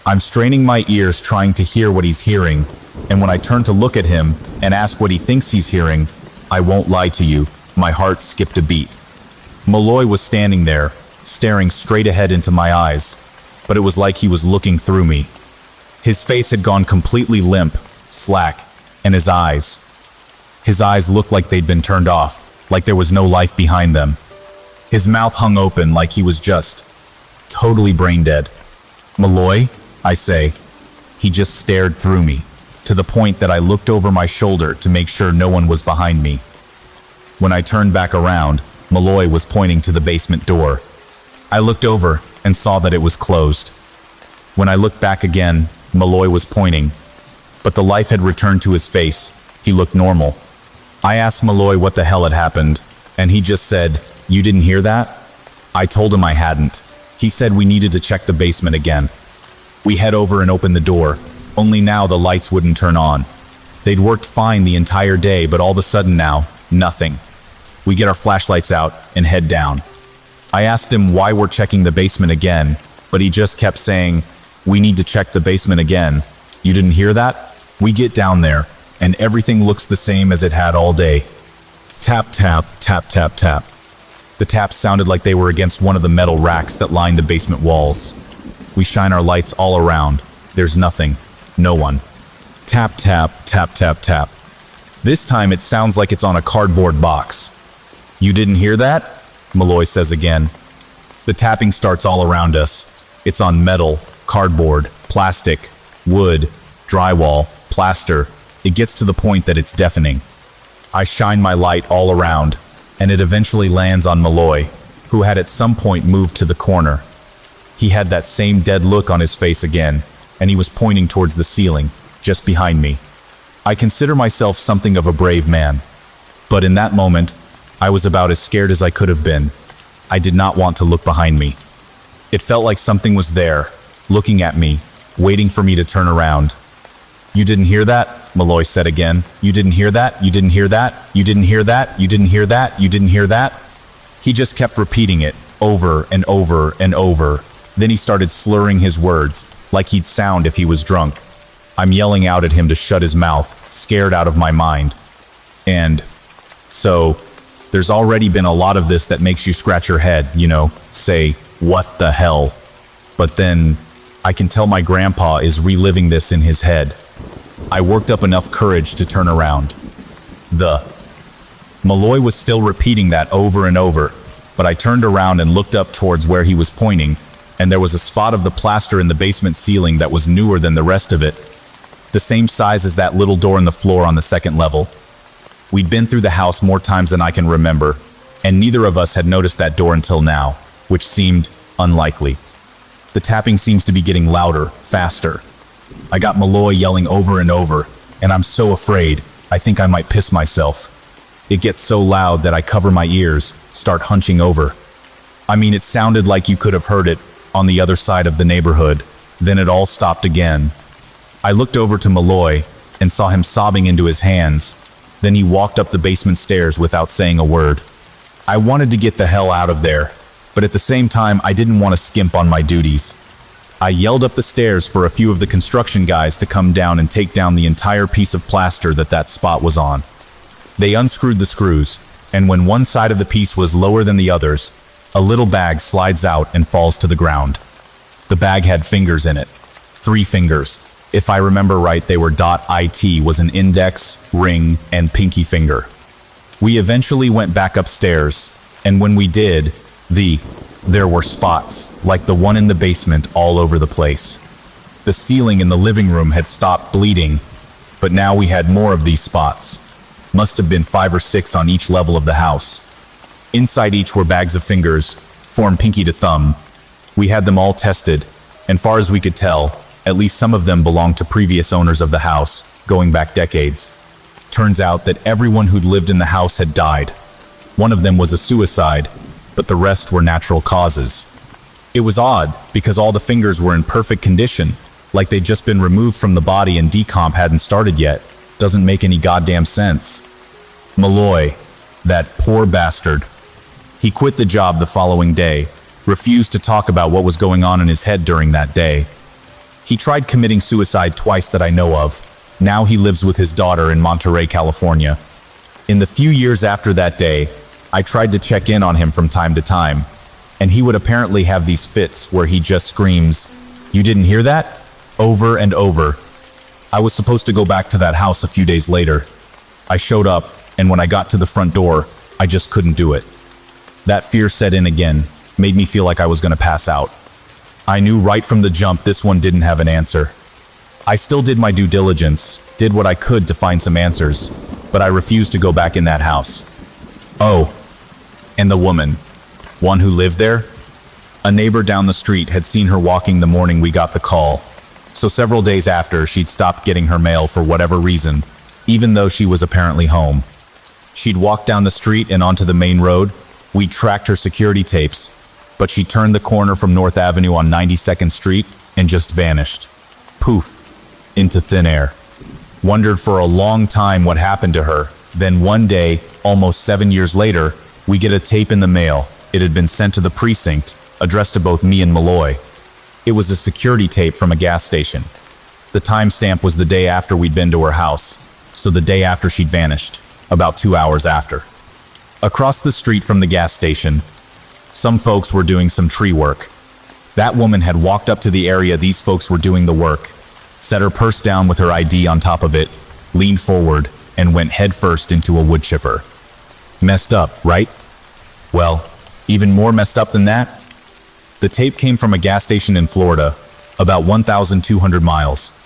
I'm straining my ears trying to hear what he's hearing, and when I turn to look at him and ask what he thinks he's hearing, I won't lie to you, my heart skipped a beat. Malloy was standing there, staring straight ahead into my eyes, but it was like he was looking through me. His face had gone completely limp, slack, and his eyes looked like they'd been turned off, like there was no life behind them. His mouth hung open like he was just totally brain dead. "Malloy?" I say. He just stared through me, to the point that I looked over my shoulder to make sure no one was behind me. When I turned back around, Malloy was pointing to the basement door. I looked over and saw that it was closed. When I looked back again, Malloy was pointing, but the life had returned to his face. He looked normal. I asked Malloy what the hell had happened, and he just said, "You didn't hear that?" I told him I hadn't. He said we needed to check the basement again. We head over and open the door, only now the lights wouldn't turn on. They'd worked fine the entire day, but all of a sudden now, nothing. We get our flashlights out and head down. I asked him why we're checking the basement again, but he just kept saying, "We need to check the basement again. You didn't hear that?" We get down there, and everything looks the same as it had all day. Tap, tap, tap, tap, tap. The taps sounded like they were against one of the metal racks that lined the basement walls. We shine our lights all around. There's nothing. No one. Tap, tap, tap, tap, tap. This time it sounds like it's on a cardboard box. "You didn't hear that?" Malloy says again. The tapping starts all around us. It's on metal, cardboard, plastic, wood, drywall, plaster. It gets to the point that it's deafening. I shine my light all around, and it eventually lands on Malloy, who had at some point moved to the corner. He had that same dead look on his face again, and he was pointing towards the ceiling, just behind me. I consider myself something of a brave man, but in that moment, I was about as scared as I could have been. I did not want to look behind me. It felt like something was there, looking at me, waiting for me to turn around. "You didn't hear that?" Malloy said again. "You didn't hear that? You didn't hear that? You didn't hear that? You didn't hear that? You didn't hear that?" He just kept repeating it, over and over and over. Then he started slurring his words, like he'd sound if he was drunk. I'm yelling out at him to shut his mouth, scared out of my mind. And so, there's already been a lot of this that makes you scratch your head, say, "What the hell?" But then, I can tell my grandpa is reliving this in his head. I worked up enough courage to turn around. Malloy was still repeating that over and over, but I turned around and looked up towards where he was pointing, and there was a spot of the plaster in the basement ceiling that was newer than the rest of it, the same size as that little door in the floor on the second level. We'd been through the house more times than I can remember, and neither of us had noticed that door until now, which seemed unlikely. The tapping seems to be getting louder, faster. I got Malloy yelling over and over, and I'm so afraid, I think I might piss myself. It gets so loud that I cover my ears, start hunching over. I mean, it sounded like you could have heard it on the other side of the neighborhood. Then it all stopped again. I looked over to Malloy and saw him sobbing into his hands. Then he walked up the basement stairs without saying a word. I wanted to get the hell out of there, but at the same time, I didn't want to skimp on my duties. I yelled up the stairs for a few of the construction guys to come down and take down the entire piece of plaster that spot was on. They unscrewed the screws, and when one side of the piece was lower than the others, a little bag slides out and falls to the ground. The bag had fingers in it. 3 fingers. If I remember right, they were .it was an index, ring, and pinky finger. We eventually went back upstairs, and when we did, there were spots, like the one in the basement, all over the place. The ceiling in the living room had stopped bleeding, but now we had more of these spots. Must have been 5 or 6 on each level of the house. Inside each were bags of fingers, formed pinky to thumb. We had them all tested, and far as we could tell, at least some of them belonged to previous owners of the house, going back decades. Turns out that everyone who'd lived in the house had died. One of them was a suicide, but the rest were natural causes. It was odd, because all the fingers were in perfect condition, like they'd just been removed from the body and decomp hadn't started yet. Doesn't make any goddamn sense. Malloy, that poor bastard. He quit the job the following day, refused to talk about what was going on in his head during that day. He tried committing suicide twice that I know of. Now he lives with his daughter in Monterey, California. In the few years after that day, I tried to check in on him from time to time, and he would apparently have these fits where he just screams, "You didn't hear that?" over and over. I was supposed to go back to that house a few days later. I showed up, and when I got to the front door, I just couldn't do it. That fear set in again, made me feel like I was going to pass out. I knew right from the jump this one didn't have an answer. I still did my due diligence, did what I could to find some answers, but I refused to go back in that house. Oh, and the woman, one who lived there? A neighbor down the street had seen her walking the morning we got the call, so several days after she'd stopped getting her mail for whatever reason, even though she was apparently home. She'd walked down the street and onto the main road. We tracked her security tapes, but she turned the corner from North Avenue on 92nd Street and just vanished. Poof, into thin air. Wondered for a long time what happened to her. Then one day, almost 7 years later, we get a tape in the mail. It had been sent to the precinct, addressed to both me and Malloy. It was a security tape from a gas station. The timestamp was the day after we'd been to her house, so the day after she'd vanished, about 2 hours after. Across the street from the gas station, some folks were doing some tree work. That woman had walked up to the area these folks were doing the work, set her purse down with her ID on top of it, leaned forward, and went headfirst into a wood chipper. Messed up, right? Well, even more messed up than that? The tape came from a gas station in Florida, about 1,200 miles.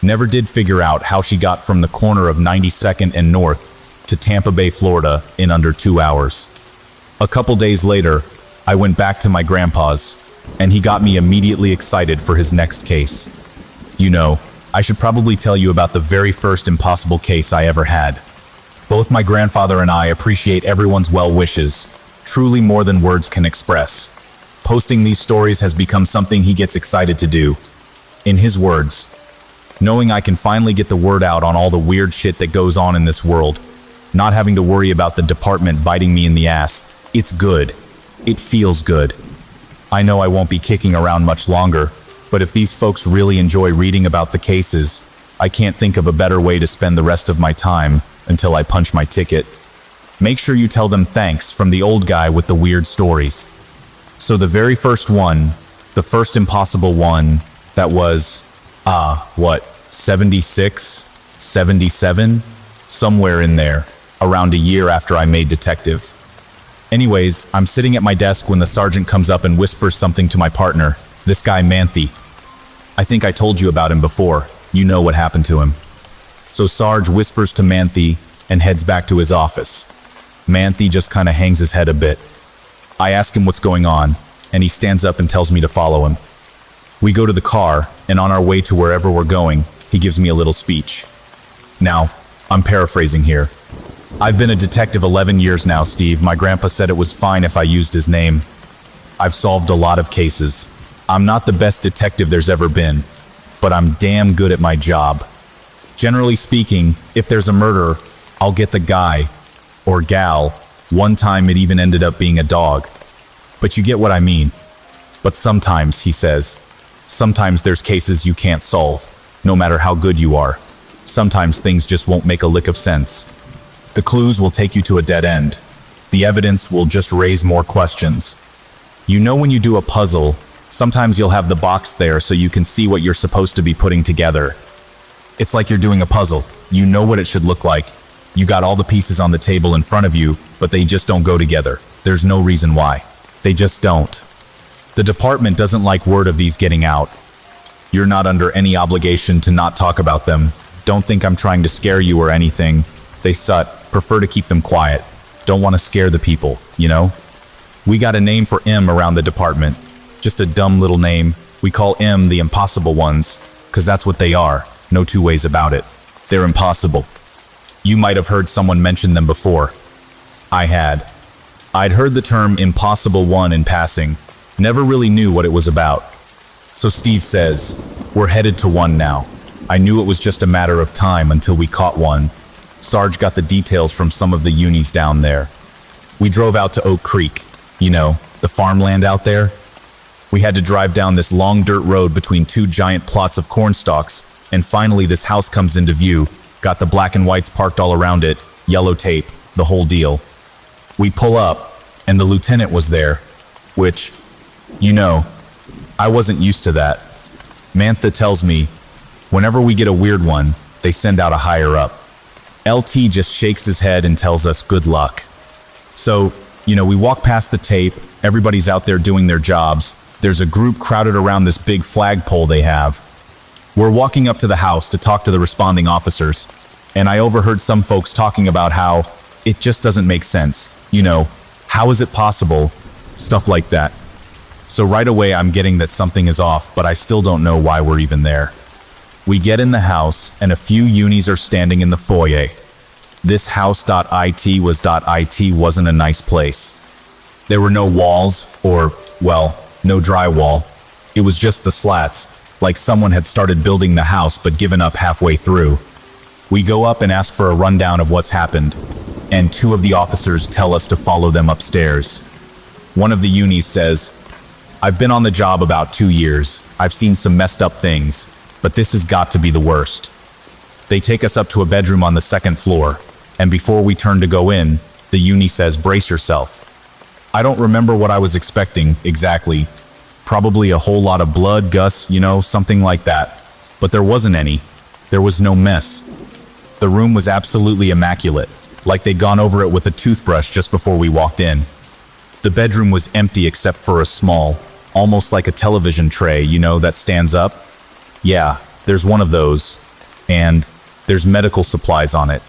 Never did figure out how she got from the corner of 92nd and North to Tampa Bay, Florida in under 2 hours. A couple days later, I went back to my grandpa's, and he got me immediately excited for his next case. You know, I should probably tell you about the very first impossible case I ever had. Both my grandfather and I appreciate everyone's well wishes, truly more than words can express. Posting these stories has become something he gets excited to do. In his words, knowing I can finally get the word out on all the weird shit that goes on in this world, not having to worry about the department biting me in the ass, it's good. It feels good. I know I won't be kicking around much longer, but if these folks really enjoy reading about the cases, I can't think of a better way to spend the rest of my time until I punch my ticket. Make sure you tell them thanks from the old guy with the weird stories. So the very first one, the first impossible one, that was, 76, 77? Somewhere in there, around a year after I made detective. Anyways, I'm sitting at my desk when the sergeant comes up and whispers something to my partner. This guy Manthe. I think I told you about him before. You know what happened to him. So Sarge whispers to Manthe and heads back to his office. Manthe just kind of hangs his head a bit. I ask him what's going on, and he stands up and tells me to follow him. We go to the car, and on our way to wherever we're going, he gives me a little speech. Now, I'm paraphrasing here. I've been a detective 11 years now, Steve. My grandpa said it was fine if I used his name. I've solved a lot of cases. I'm not the best detective there's ever been, but I'm damn good at my job. Generally speaking, if there's a murder, I'll get the guy, or gal. One time it even ended up being a dog. But you get what I mean. But sometimes, he says, sometimes there's cases you can't solve, no matter how good you are. Sometimes things just won't make a lick of sense. The clues will take you to a dead end. The evidence will just raise more questions. You know, when you do a puzzle, sometimes you'll have the box there so you can see what you're supposed to be putting together. It's like you're doing a puzzle. You know what it should look like. You got all the pieces on the table in front of you, but they just don't go together. There's no reason why. They just don't. The department doesn't like word of these getting out. You're not under any obligation to not talk about them. Don't think I'm trying to scare you or anything. They prefer to keep them quiet. Don't want to scare the people, you know? We got a name for M around the department. Just a dumb little name. We call M the impossible ones, because that's what they are. No two ways about it. They're impossible. You might have heard someone mention them before. I had. I'd heard the term impossible one in passing. Never really knew what it was about. So Steve says, we're headed to one now. I knew it was just a matter of time until we caught one. Sarge got the details from some of the unis down there. We drove out to Oak Creek. You know, the farmland out there. We had to drive down this long dirt road between two giant plots of corn stalks, and finally this house comes into view. Got the black and whites parked all around it, yellow tape, the whole deal. We pull up, and the lieutenant was there, which, you know, I wasn't used to that. Manthe tells me, whenever we get a weird one, they send out a higher up. LT just shakes his head and tells us good luck. So, you know, we walk past the tape, everybody's out there doing their jobs. There's a group crowded around this big flagpole they have. We're walking up to the house to talk to the responding officers, and I overheard some folks talking about how it just doesn't make sense. You know, how is it possible? Stuff like that. So right away I'm getting that something is off, but I still don't know why we're even there. We get in the house, and a few unis are standing in the foyer. This house.it wasn't a nice place. There were no walls, or, well, no drywall. It was just the slats, like someone had started building the house but given up halfway through. We go up and ask for a rundown of what's happened, and two of the officers tell us to follow them upstairs. One of the unis says, I've been on the job about 2 years. I've seen some messed up things, but this has got to be the worst. They take us up to a bedroom on the second floor, and before we turn to go in, the uni says, brace yourself. I don't remember what I was expecting exactly. Probably a whole lot of blood, Gus, you know, something like that. But there wasn't any. There was no mess. The room was absolutely immaculate, like they'd gone over it with a toothbrush just before we walked in. The bedroom was empty except for a small, almost like a television tray, you know, that stands up. Yeah, there's one of those, and there's medical supplies on it.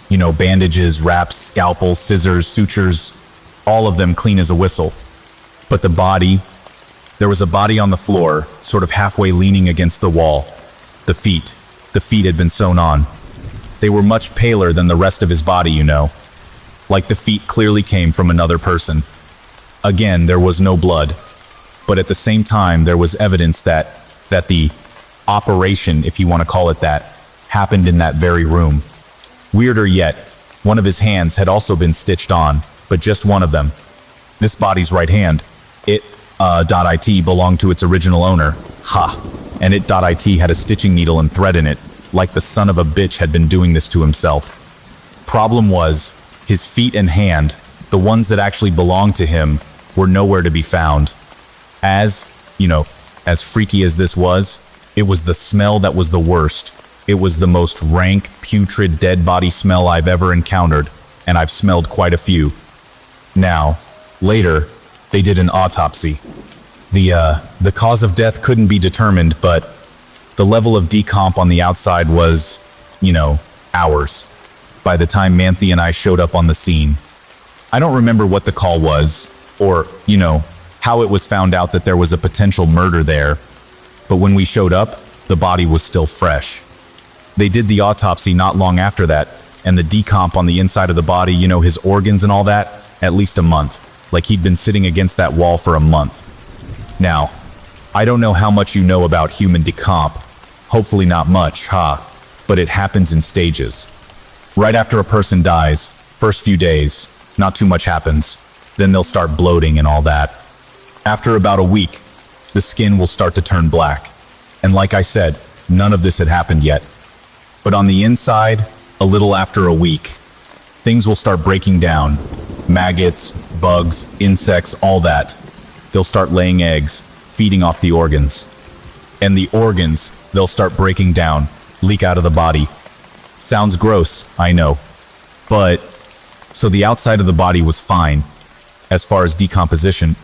You know, bandages, wraps, scalpels, scissors, sutures, all of them clean as a whistle. But the body, there was a body on the floor, sort of halfway leaning against the wall. The feet had been sewn on. They were much paler than the rest of his body, you know. Like the feet clearly came from another person. Again, there was no blood. But at the same time, there was evidence that the operation, if you want to call it that, happened in that very room. Weirder yet, one of his hands had also been stitched on, but just one of them. This body's right hand. It belonged to its original owner. Ha! And it had a stitching needle and thread in it, like the son of a bitch had been doing this to himself. Problem was, his feet and hand, the ones that actually belonged to him, were nowhere to be found. As freaky as this was, it was the smell that was the worst. It was the most rank, putrid, dead body smell I've ever encountered, and I've smelled quite a few. Now, later, they did an autopsy. The cause of death couldn't be determined, but the level of decomp on the outside was, hours. By the time Manthe and I showed up on the scene. I don't remember what the call was, or, how it was found out that there was a potential murder there. But when we showed up, the body was still fresh. They did the autopsy not long after that, and the decomp on the inside of the body, his organs and all that, at least a month. Like he'd been sitting against that wall for a month. Now, I don't know how much you know about human decomp. Hopefully not much, but it happens in stages. Right after a person dies, first few days, not too much happens. Then they'll start bloating and all that. After about a week, the skin will start to turn black. And like I said, none of this had happened yet. But on the inside, a little after a week, things will start breaking down. Maggots, bugs, insects, all that. They'll start laying eggs, feeding off the organs. And the organs, they'll start breaking down, leak out of the body. Sounds gross, I know. But, so the outside of the body was fine, as far as decomposition,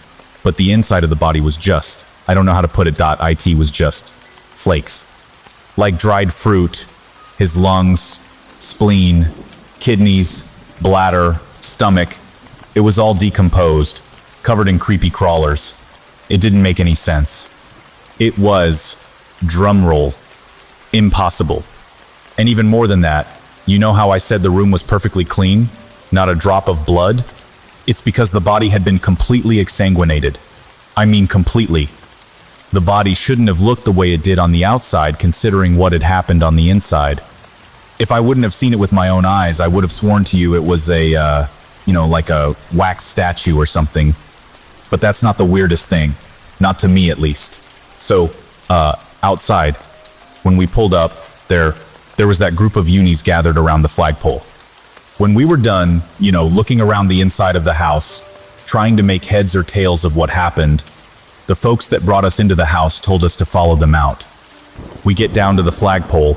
but the inside of the body was just, I don't know how to put it, it was just flakes. Like dried fruit, his lungs, spleen, kidneys, bladder, stomach, it was all decomposed, covered in creepy crawlers. It didn't make any sense. It was, drumroll, impossible. And even more than that, you know how I said the room was perfectly clean? Not a drop of blood? It's because the body had been completely exsanguinated. I mean completely. The body shouldn't have looked the way it did on the outside considering what had happened on the inside. If I wouldn't have seen it with my own eyes, I would have sworn to you it was a, like a wax statue or something. But that's not the weirdest thing. Not to me, at least. So, outside, when we pulled up, there was that group of unis gathered around the flagpole. When we were done, looking around the inside of the house, trying to make heads or tails of what happened, the folks that brought us into the house told us to follow them out. We get down to the flagpole,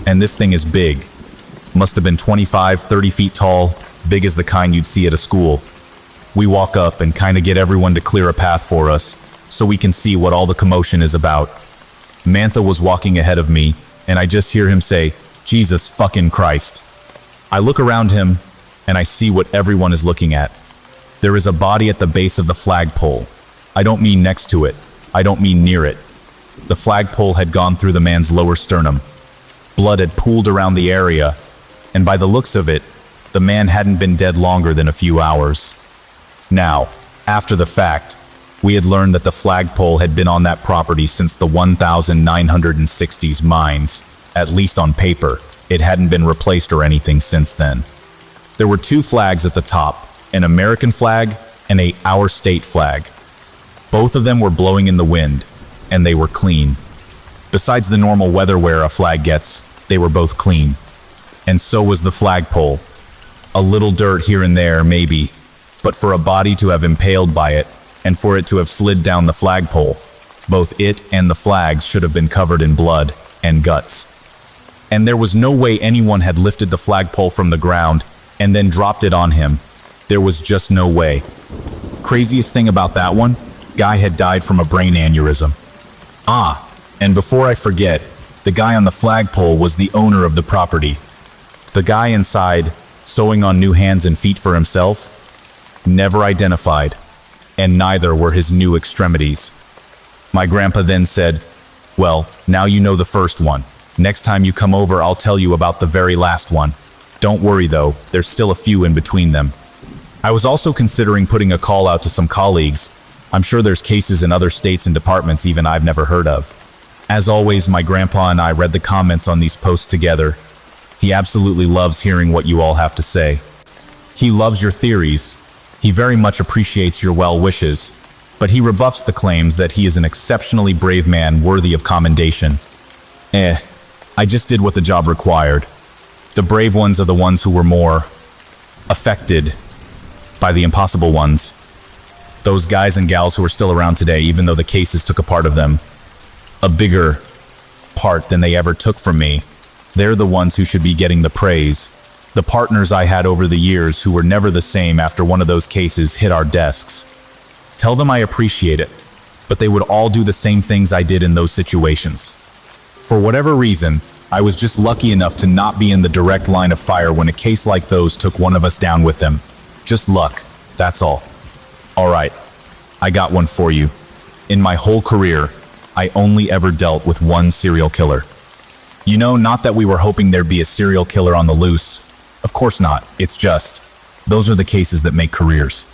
and this thing is big. Must have been 25, 30 feet tall, big as the kind you'd see at a school. We walk up and kind of get everyone to clear a path for us, so we can see what all the commotion is about. Manthe was walking ahead of me, and I just hear him say, "Jesus fucking Christ." I look around him, and I see what everyone is looking at. There is a body at the base of the flagpole. I don't mean next to it. I don't mean near it. The flagpole had gone through the man's lower sternum. Blood had pooled around the area, and by the looks of it, the man hadn't been dead longer than a few hours. Now, after the fact, we had learned that the flagpole had been on that property since the 1960s mines, at least on paper. It hadn't been replaced or anything since then. There were two flags at the top, an American flag and a Our State flag. Both of them were blowing in the wind, and they were clean. Besides the normal weather wear a flag gets, they were both clean. And so was the flagpole. A little dirt here and there, maybe, but for a body to have impaled by it, and for it to have slid down the flagpole, both it and the flags should have been covered in blood and guts. And there was no way anyone had lifted the flagpole from the ground and then dropped it on him. There was just no way. Craziest thing about that one, guy had died from a brain aneurysm. And before I forget, the guy on the flagpole was the owner of the property. The guy inside, sewing on new hands and feet for himself, never identified, and neither were his new extremities. My grandpa then said, "Well, now you know the first one. Next time you come over, I'll tell you about the very last one. Don't worry though, there's still a few in between them." I was also considering putting a call out to some colleagues. I'm sure there's cases in other states and departments even I've never heard of. As always, my grandpa and I read the comments on these posts together. He absolutely loves hearing what you all have to say. He loves your theories. He very much appreciates your well wishes, but he rebuffs the claims that he is an exceptionally brave man worthy of commendation. I just did what the job required. The brave ones are the ones who were more affected by the impossible ones. Those guys and gals who are still around today, even though the cases took a part of them, a bigger part than they ever took from me. They're the ones who should be getting the praise. The partners I had over the years who were never the same after one of those cases hit our desks. Tell them I appreciate it. but they would all do the same things I did in those situations. For whatever reason, I was just lucky enough to not be in the direct line of fire when a case like those took one of us down with them. Just luck, that's all. Alright, I got one for you. In my whole career, I only ever dealt with one serial killer. You know, not that we were hoping there'd be a serial killer on the loose. Of course not, it's just, those are the cases that make careers.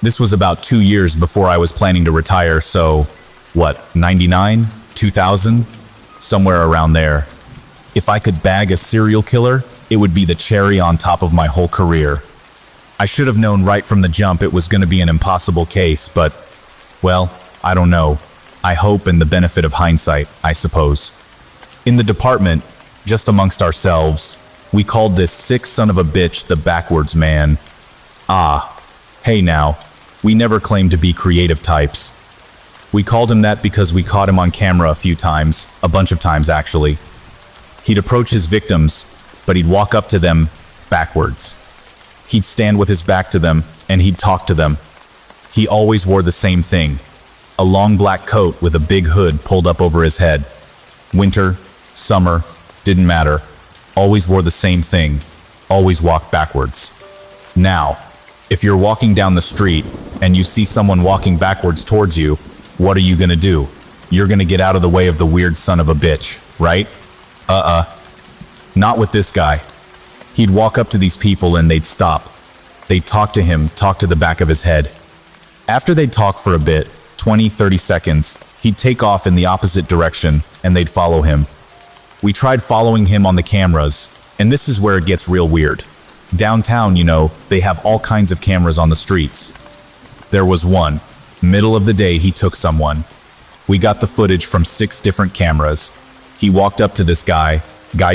This was about 2 years before I was planning to retire, so, what, 99? 2000? Somewhere around there. If I could bag a serial killer, it would be the cherry on top of my whole career. I should have known right from the jump it was going to be an impossible case, but, well, I don't know. I hope in the benefit of hindsight, I suppose. In the department, just amongst ourselves, we called this sick son of a bitch the backwards man. Ah, hey now, we never claimed to be creative types. We called him that because we caught him on camera a few times, a bunch of times actually. He'd approach his victims, but he'd walk up to them backwards. He'd stand with his back to them, and he'd talk to them. He always wore the same thing, a long black coat with a big hood pulled up over his head. Winter, summer, didn't matter. Always wore the same thing, always walked backwards. Now, if you're walking down the street and you see someone walking backwards towards you, what are you gonna do? You're gonna get out of the way of the weird son of a bitch, right? Not with this guy. He'd walk up to these people and they'd stop. They'd talk to him, talk to the back of his head. After they'd talk for a bit, 20, 30 seconds, he'd take off in the opposite direction and they'd follow him. We tried following him on the cameras, and this is where it gets real weird. Downtown, you know, they have all kinds of cameras on the streets. There was one. Middle of the day, he took someone. We got the footage from 6 different cameras. He walked up to this guy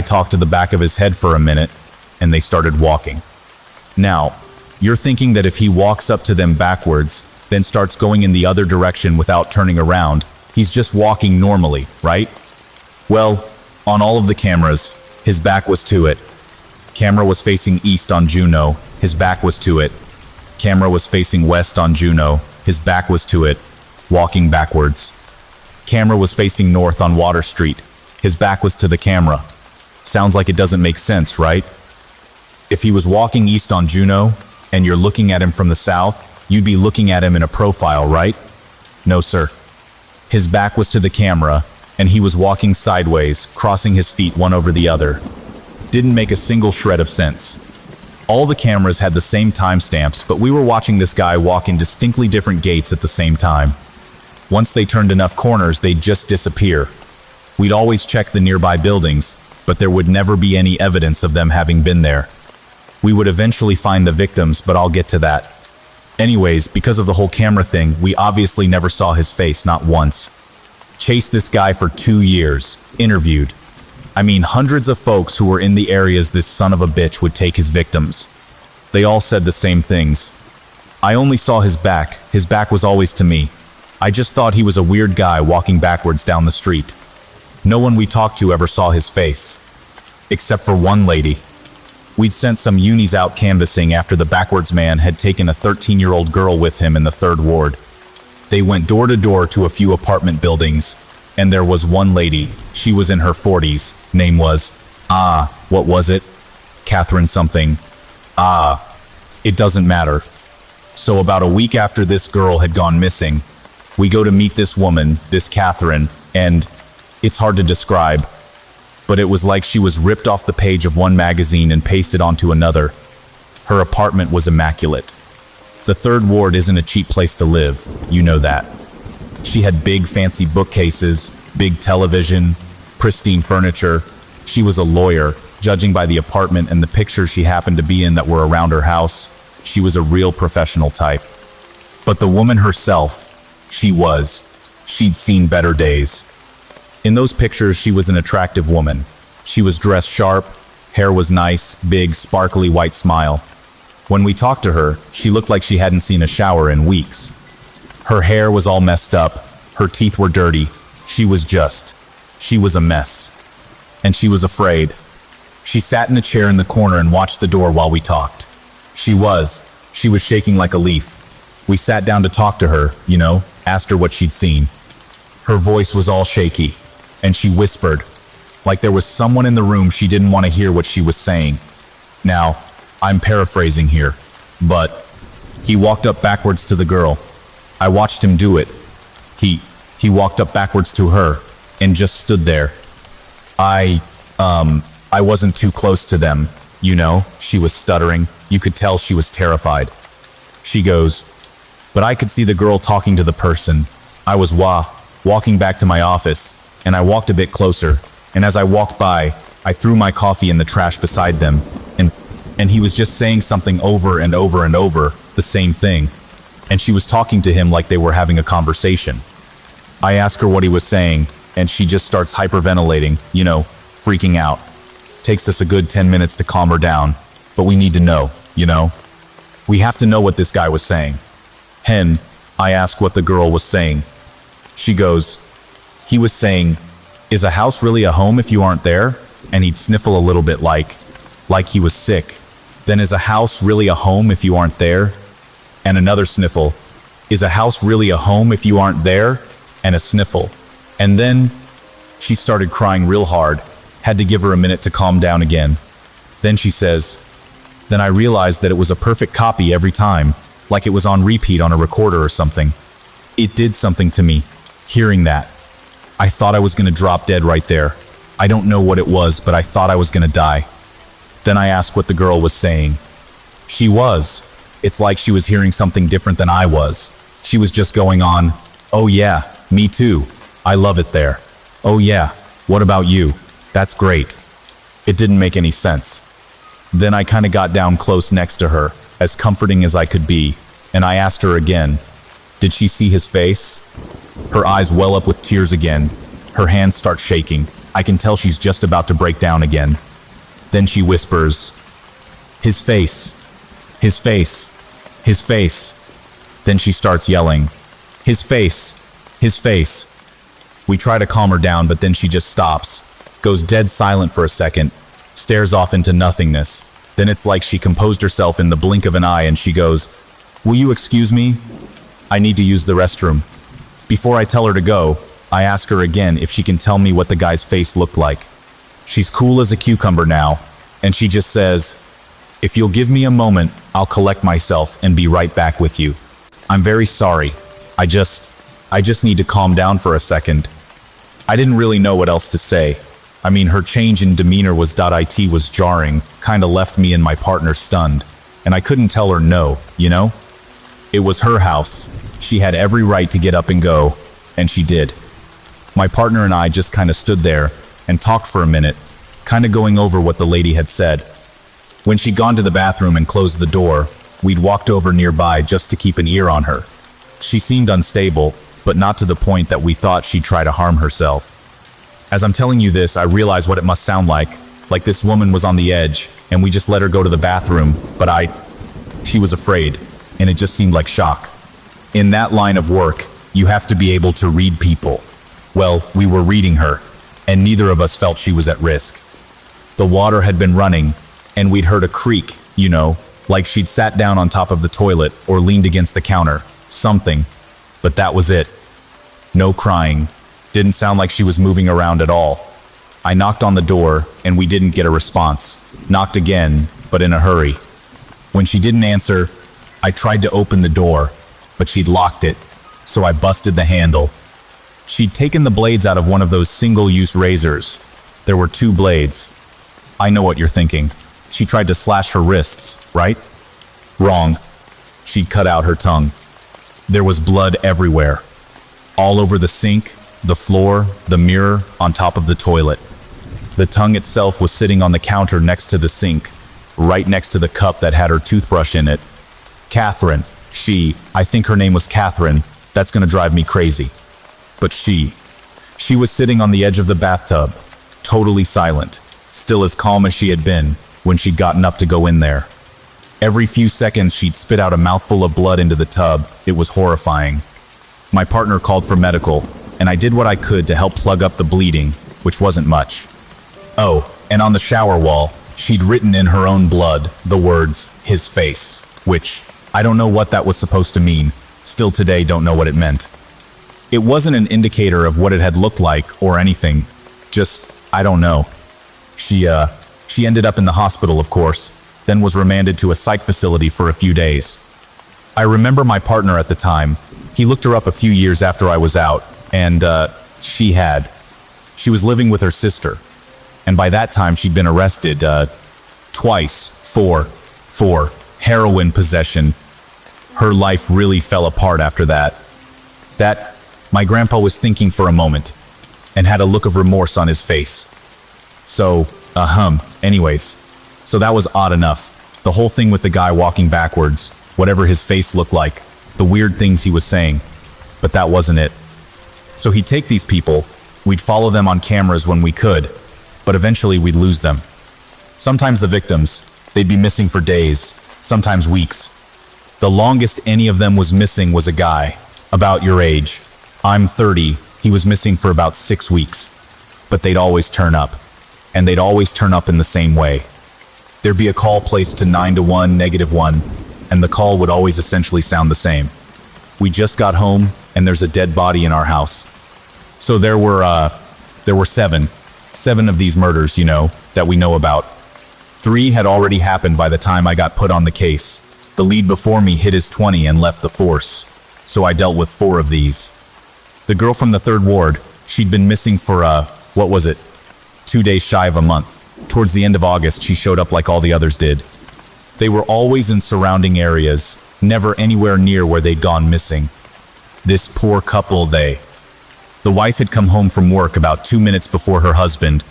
talked to the back of his head for a minute, and they started walking. Now, you're thinking that if he walks up to them backwards, then starts going in the other direction without turning around, he's just walking normally, right? Well, on all of the cameras, his back was to it. Camera was facing east on Juno, his back was to it. Camera was facing west on Juno, his back was to it, walking backwards. Camera was facing north on Water Street, his back was to the camera. Sounds like it doesn't make sense, right? If he was walking east on Juno, and you're looking at him from the south, you'd be looking at him in a profile, right? No, sir. His back was to the camera, and he was walking sideways, crossing his feet one over the other. Didn't make a single shred of sense. All the cameras had the same timestamps, but we were watching this guy walk in distinctly different gates at the same time. Once they turned enough corners, they'd just disappear. We'd always check the nearby buildings, but there would never be any evidence of them having been there. We would eventually find the victims, but I'll get to that. Anyways, because of the whole camera thing, we obviously never saw his face, not once. Chased this guy for 2 years, interviewed. I mean, hundreds of folks who were in the areas this son of a bitch would take his victims. They all said the same things. I only saw his back was always to me. I just thought he was a weird guy walking backwards down the street. No one we talked to ever saw his face. Except for one lady. We'd sent some unis out canvassing after the backwards man had taken a 13-year-old girl with him in the 3rd ward. They went door to door to a few apartment buildings, and there was one lady. She was in her 40s. Name was, what was it? Catherine something. It doesn't matter. So about a week after this girl had gone missing, we go to meet this woman, this Catherine, and it's hard to describe, but it was like she was ripped off the page of one magazine and pasted onto another. Her apartment was immaculate. The 3rd ward isn't a cheap place to live, you know that. She had big fancy bookcases, big television, pristine furniture. She was a lawyer, judging by the apartment and the pictures she happened to be in that were around her house. She was a real professional type. But the woman herself, she'd seen better days. In those pictures, she was an attractive woman. She was dressed sharp, hair was nice, big, sparkly white smile. When we talked to her, she looked like she hadn't seen a shower in weeks. Her hair was all messed up, her teeth were dirty. She was a mess. And she was afraid. She sat in a chair in the corner and watched the door while we talked. She was shaking like a leaf. We sat down to talk to her, asked her what she'd seen. Her voice was all shaky, and she whispered, like there was someone in the room she didn't want to hear what she was saying. Now, I'm paraphrasing here, but he walked up backwards to the girl. I watched him do it. He walked up backwards to her and just stood there. I wasn't too close to them, she was stuttering. You could tell she was terrified. She goes, but I could see the girl talking to the person. I was walking back to my office, and I walked a bit closer, and as I walked by, I threw my coffee in the trash beside them, and he was just saying something over and over and over, the same thing, and she was talking to him like they were having a conversation. I asked her what he was saying, and she just starts hyperventilating, freaking out. Takes us a good 10 minutes to calm her down, but we need to know, We have to know what this guy was saying. Hen, I asked what the girl was saying. She goes, he was saying, is a house really a home if you aren't there? And he'd sniffle a little bit like he was sick. Then is a house really a home if you aren't there? And another sniffle. Is a house really a home if you aren't there? And a sniffle. And then she started crying real hard. Had to give her a minute to calm down again. Then she says, then I realized that it was a perfect copy every time, like it was on repeat on a recorder or something. It did something to me, hearing that. I thought I was gonna drop dead right there. I don't know what it was, but I thought I was gonna die. Then I asked what the girl was saying. She was. It's like she was hearing something different than I was. She was just going on, oh yeah, me too. I love it there. Oh yeah, what about you? That's great. It didn't make any sense. Then I kinda got down close next to her, as comforting as I could be, and I asked her again, did she see his face? Her eyes well up with tears again. Her hands start shaking. I can tell she's just about to break down again. Then she whispers, his face, his face, his face. Then she starts yelling, his face, his face. We try to calm her down, but then she just stops, goes dead silent for a second, stares off into nothingness. Then it's like she composed herself in the blink of an eye and she goes, will you excuse me? I need to use the restroom. Before I tell her to go, I ask her again if she can tell me what the guy's face looked like. She's cool as a cucumber now, and she just says, if you'll give me a moment, I'll collect myself and be right back with you. I'm very sorry. I just need to calm down for a second. I didn't really know what else to say. I mean, her change in demeanor was .it was jarring, kinda left me and my partner stunned, and I couldn't tell her no, It was her house. She had every right to get up and go, and she did. My partner and I just kinda stood there and talked for a minute, kinda going over what the lady had said. When she'd gone to the bathroom and closed the door, we'd walked over nearby just to keep an ear on her. She seemed unstable, but not to the point that we thought she'd try to harm herself. As I'm telling you this, I realize what it must sound like this woman was on the edge, and we just let her go to the bathroom, but she was afraid, and it just seemed like shock. In that line of work, you have to be able to read people. Well, we were reading her, and neither of us felt she was at risk. The water had been running, and we'd heard a creak, like she'd sat down on top of the toilet or leaned against the counter, something, but that was it. No crying. Didn't sound like she was moving around at all. I knocked on the door, and we didn't get a response. Knocked again, but in a hurry. When she didn't answer, I tried to open the door, but she'd locked it, so I busted the handle. She'd taken the blades out of one of those single-use razors. There were 2 blades. I know what you're thinking. She tried to slash her wrists, right? Wrong. She'd cut out her tongue. There was blood everywhere. All over the sink, the floor, the mirror, on top of the toilet. The tongue itself was sitting on the counter next to the sink, right next to the cup that had her toothbrush in it. Catherine, I think her name was Catherine, that's gonna drive me crazy. But she was sitting on the edge of the bathtub, totally silent, still as calm as she had been when she'd gotten up to go in there. Every few seconds she'd spit out a mouthful of blood into the tub. It was horrifying. My partner called for medical, and I did what I could to help plug up the bleeding, which wasn't much. Oh, and on the shower wall, she'd written in her own blood the words, his face, which I don't know what that was supposed to mean. Still today don't know what it meant. It wasn't an indicator of what it had looked like or anything. Just, I don't know. She ended up in the hospital, of course, then was remanded to a psych facility for a few days. I remember my partner at the time. He looked her up a few years after I was out, and she was living with her sister. And by that time, she'd been arrested twice for heroin possession. Her life really fell apart after that. My grandpa was thinking for a moment and had a look of remorse on his face. So, anyways. So that was odd enough. The whole thing with the guy walking backwards, whatever his face looked like, the weird things he was saying. But that wasn't it. So he'd take these people, we'd follow them on cameras when we could, but eventually we'd lose them. Sometimes the victims, they'd be missing for days, sometimes weeks. The longest any of them was missing was a guy, about your age. I'm 30, he was missing for about 6 weeks. But they'd always turn up, and they'd always turn up in the same way. There'd be a call placed to 911, -1, and the call would always essentially sound the same. We just got home, and there's a dead body in our house. So there were seven of these murders, that we know about. 3 had already happened by the time I got put on the case. The lead before me hit his 20 and left the force, so I dealt with 4 of these. The girl from the 3rd ward, she'd been missing for, 2 days shy of a month. Towards the end of August, she showed up like all the others did. They were always in surrounding areas, never anywhere near where they'd gone missing. This poor couple, the wife had come home from work about 2 minutes before her husband,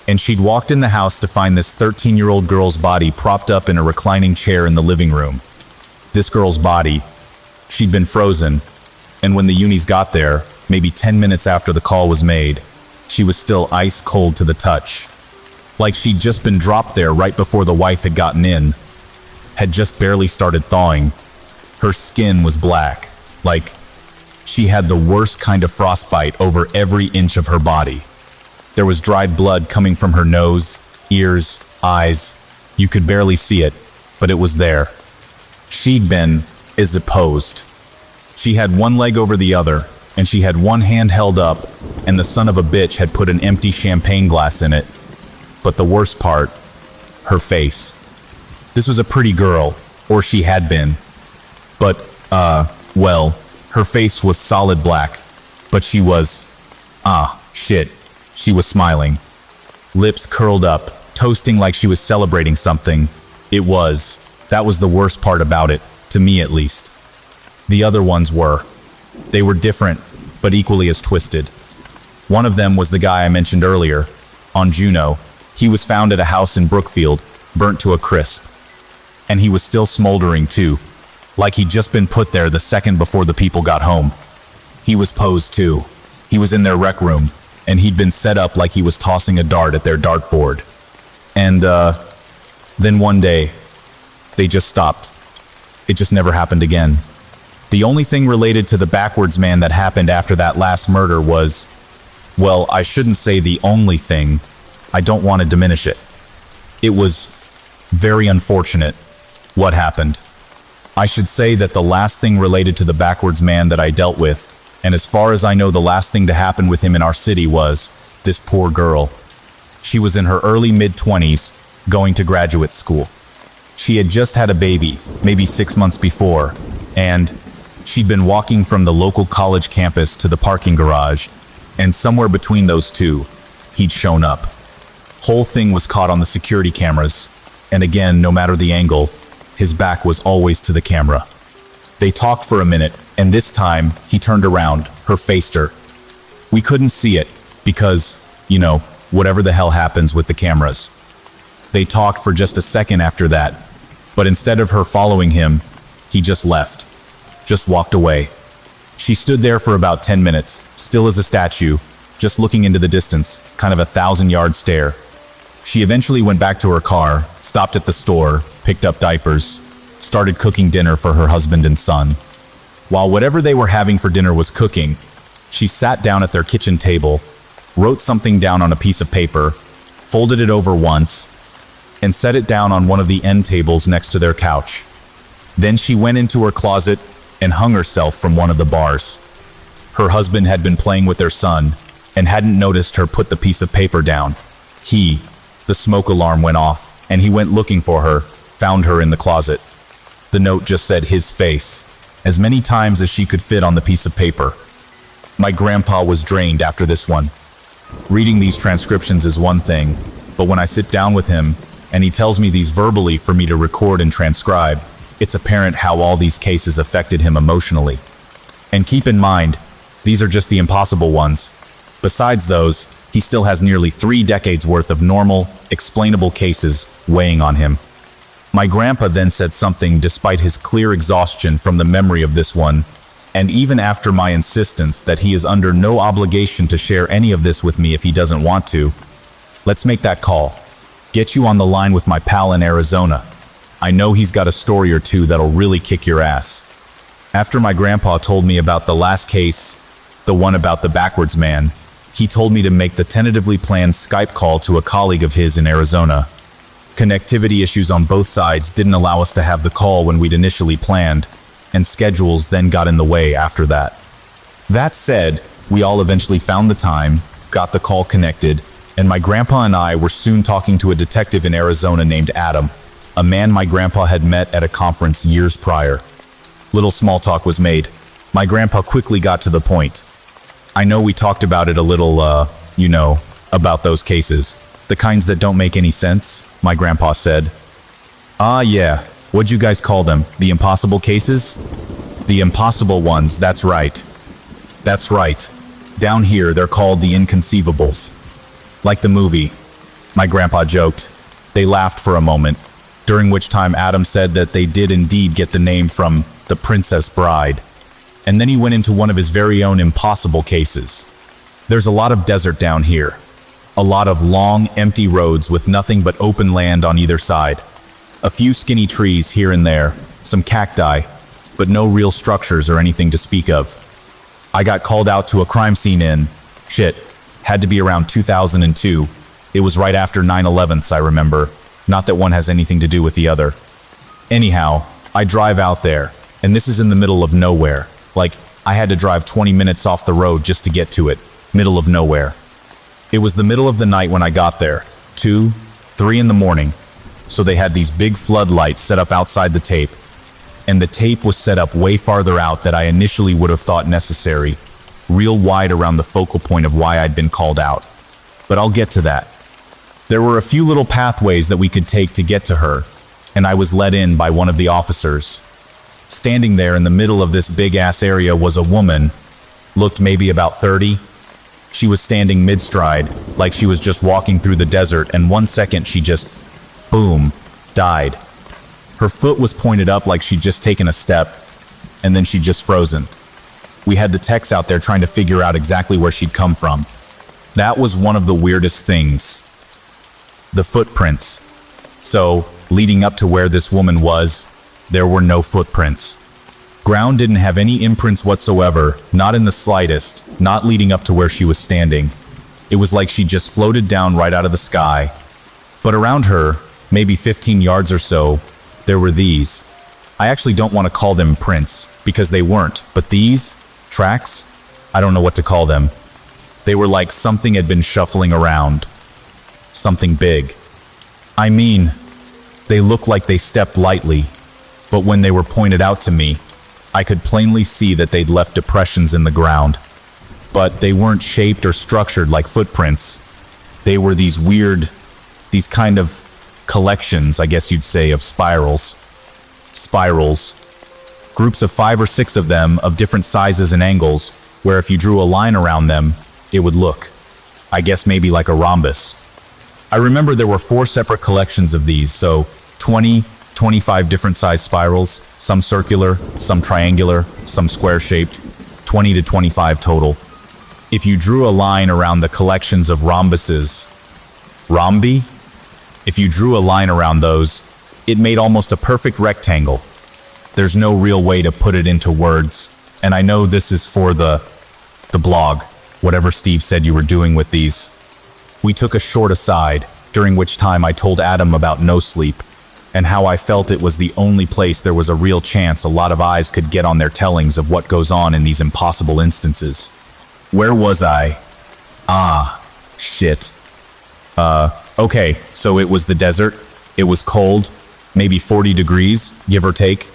and she'd walked in the house to find this 13-year-old girl's body propped up in a reclining chair in the living room. This girl's body, she'd been frozen, and when the unis got there, maybe 10 minutes after the call was made, she was still ice cold to the touch. Like she'd just been dropped there right before the wife had gotten in, had just barely started thawing. Her skin was black, like she had the worst kind of frostbite over every inch of her body. There was dried blood coming from her nose, ears, eyes. You could barely see it, but it was there. She'd been opposed. She had one leg over the other, and she had one hand held up, and the son of a bitch had put an empty champagne glass in it. But the worst part, her face. This was a pretty girl, or she had been. But, her face was solid black, but she was, she was smiling. Lips curled up, toasting like she was celebrating something. That was the worst part about it, to me at least. The other ones they were different, but equally as twisted. One of them was the guy I mentioned earlier, on Juno. He was found at a house in Brookfield, burnt to a crisp. And he was still smoldering too, like he'd just been put there the second before the people got home. He was posed too. He was in their rec room, and he'd been set up like he was tossing a dart at their dartboard. And, then one day, they just stopped. It just never happened again. The only thing related to the backwards man that happened after that last murder was, well, I shouldn't say the only thing. I don't want to diminish it. It was very unfortunate what happened. I should say that the last thing related to the backwards man that I dealt with, and as far as I know the last thing to happen with him in our city, was this poor girl. She was in her early mid-20s, going to graduate school. She had just had a baby, maybe 6 months before, and she'd been walking from the local college campus to the parking garage, and somewhere between those two, he'd shown up. Whole thing was caught on the security cameras, and again, no matter the angle, his back was always to the camera. They talked for a minute, and this time, he turned around, her faced her. We couldn't see it, because, whatever the hell happens with the cameras. They talked for just a second after that, but instead of her following him, he just left. Just walked away. She stood there for about 10 minutes, still as a statue, just looking into the distance, kind of a 1,000-yard stare. She eventually went back to her car, stopped at the store, picked up diapers, started cooking dinner for her husband and son. While whatever they were having for dinner was cooking, she sat down at their kitchen table, wrote something down on a piece of paper, folded it over once, and set it down on one of the end tables next to their couch. Then she went into her closet and hung herself from one of the bars. Her husband had been playing with their son and hadn't noticed her put the piece of paper down. The smoke alarm went off, and he went looking for her, found her in the closet. The note just said his face, as many times as she could fit on the piece of paper. My grandpa was drained after this one. Reading these transcriptions is one thing, but when I sit down with him and he tells me these verbally for me to record and transcribe, it's apparent how all these cases affected him emotionally. And keep in mind, these are just the impossible ones. Besides those, he still has nearly 3 decades worth of normal, explainable cases weighing on him. My grandpa then said something despite his clear exhaustion from the memory of this one, and even after my insistence that he is under no obligation to share any of this with me if he doesn't want to. Let's make that call. Get you on the line with my pal in Arizona. I know he's got a story or two that'll really kick your ass. After my grandpa told me about the last case, the one about the backwards man, he told me to make the tentatively planned Skype call to a colleague of his in Arizona. Connectivity issues on both sides didn't allow us to have the call when we'd initially planned, and schedules then got in the way after that. That said, we all eventually found the time, got the call connected, and my grandpa and I were soon talking to a detective in Arizona named Adam, a man my grandpa had met at a conference years prior. Little small talk was made. My grandpa quickly got to the point. I know we talked about it a little, about those cases. The kinds that don't make any sense, my grandpa said. Ah, yeah. What'd you guys call them? The impossible cases? The impossible ones, that's right. That's right. Down here, they're called the inconceivables. Like the movie. My grandpa joked. They laughed for a moment, during which time Adam said that they did indeed get the name from The Princess Bride. And then he went into one of his very own impossible cases. There's a lot of desert down here. A lot of long, empty roads with nothing but open land on either side. A few skinny trees here and there, some cacti, but no real structures or anything to speak of. I got called out to a crime scene had to be around 2002. It was right after 9/11s, I remember. Not that one has anything to do with the other. Anyhow, I drive out there, and this is in the middle of nowhere. Like, I had to drive 20 minutes off the road just to get to it. Middle of nowhere. It was the middle of the night when I got there. 2, 3 in the morning. So they had these big floodlights set up outside the tape. And the tape was set up way farther out than I initially would have thought necessary. Real wide around the focal point of why I'd been called out. But I'll get to that. There were a few little pathways that we could take to get to her, and I was let in by one of the officers. Standing there in the middle of this big-ass area was a woman, looked maybe about 30. She was standing mid-stride, like she was just walking through the desert, and 1 second she just, boom, died. Her foot was pointed up like she'd just taken a step, and then she'd just frozen. We had the techs out there trying to figure out exactly where she'd come from. That was one of the weirdest things. The footprints. So, leading up to where this woman was, there were no footprints. Ground didn't have any imprints whatsoever, not in the slightest, not leading up to where she was standing. It was like she just floated down right out of the sky. But around her, maybe 15 yards or so, there were these. I actually don't want to call them prints, because they weren't, but these, tracks, I don't know what to call them. They were like something had been shuffling around. Something big. I mean, they looked like they stepped lightly, but when they were pointed out to me, I could plainly see that they'd left depressions in the ground. But they weren't shaped or structured like footprints. They were these kind of collections, I guess you'd say, of spirals. Spirals. Groups of 5 or 6 of them of different sizes and angles, where if you drew a line around them, it would look, I guess maybe like a rhombus. I remember there were 4 separate collections of these, so 20, 25 different size spirals, some circular, some triangular, some square-shaped, 20 to 25 total. If you drew a line around the collections of rhombuses, rhombi? If you drew a line around those, it made almost a perfect rectangle. There's no real way to put it into words, and I know this is for the blog, whatever Steve said you were doing with these. We took a short aside, during which time I told Adam about no sleep, and how I felt it was the only place there was a real chance a lot of eyes could get on their tellings of what goes on in these impossible instances. Where was I? Shit. Okay, so it was the desert. It was cold, maybe 40 degrees, give or take,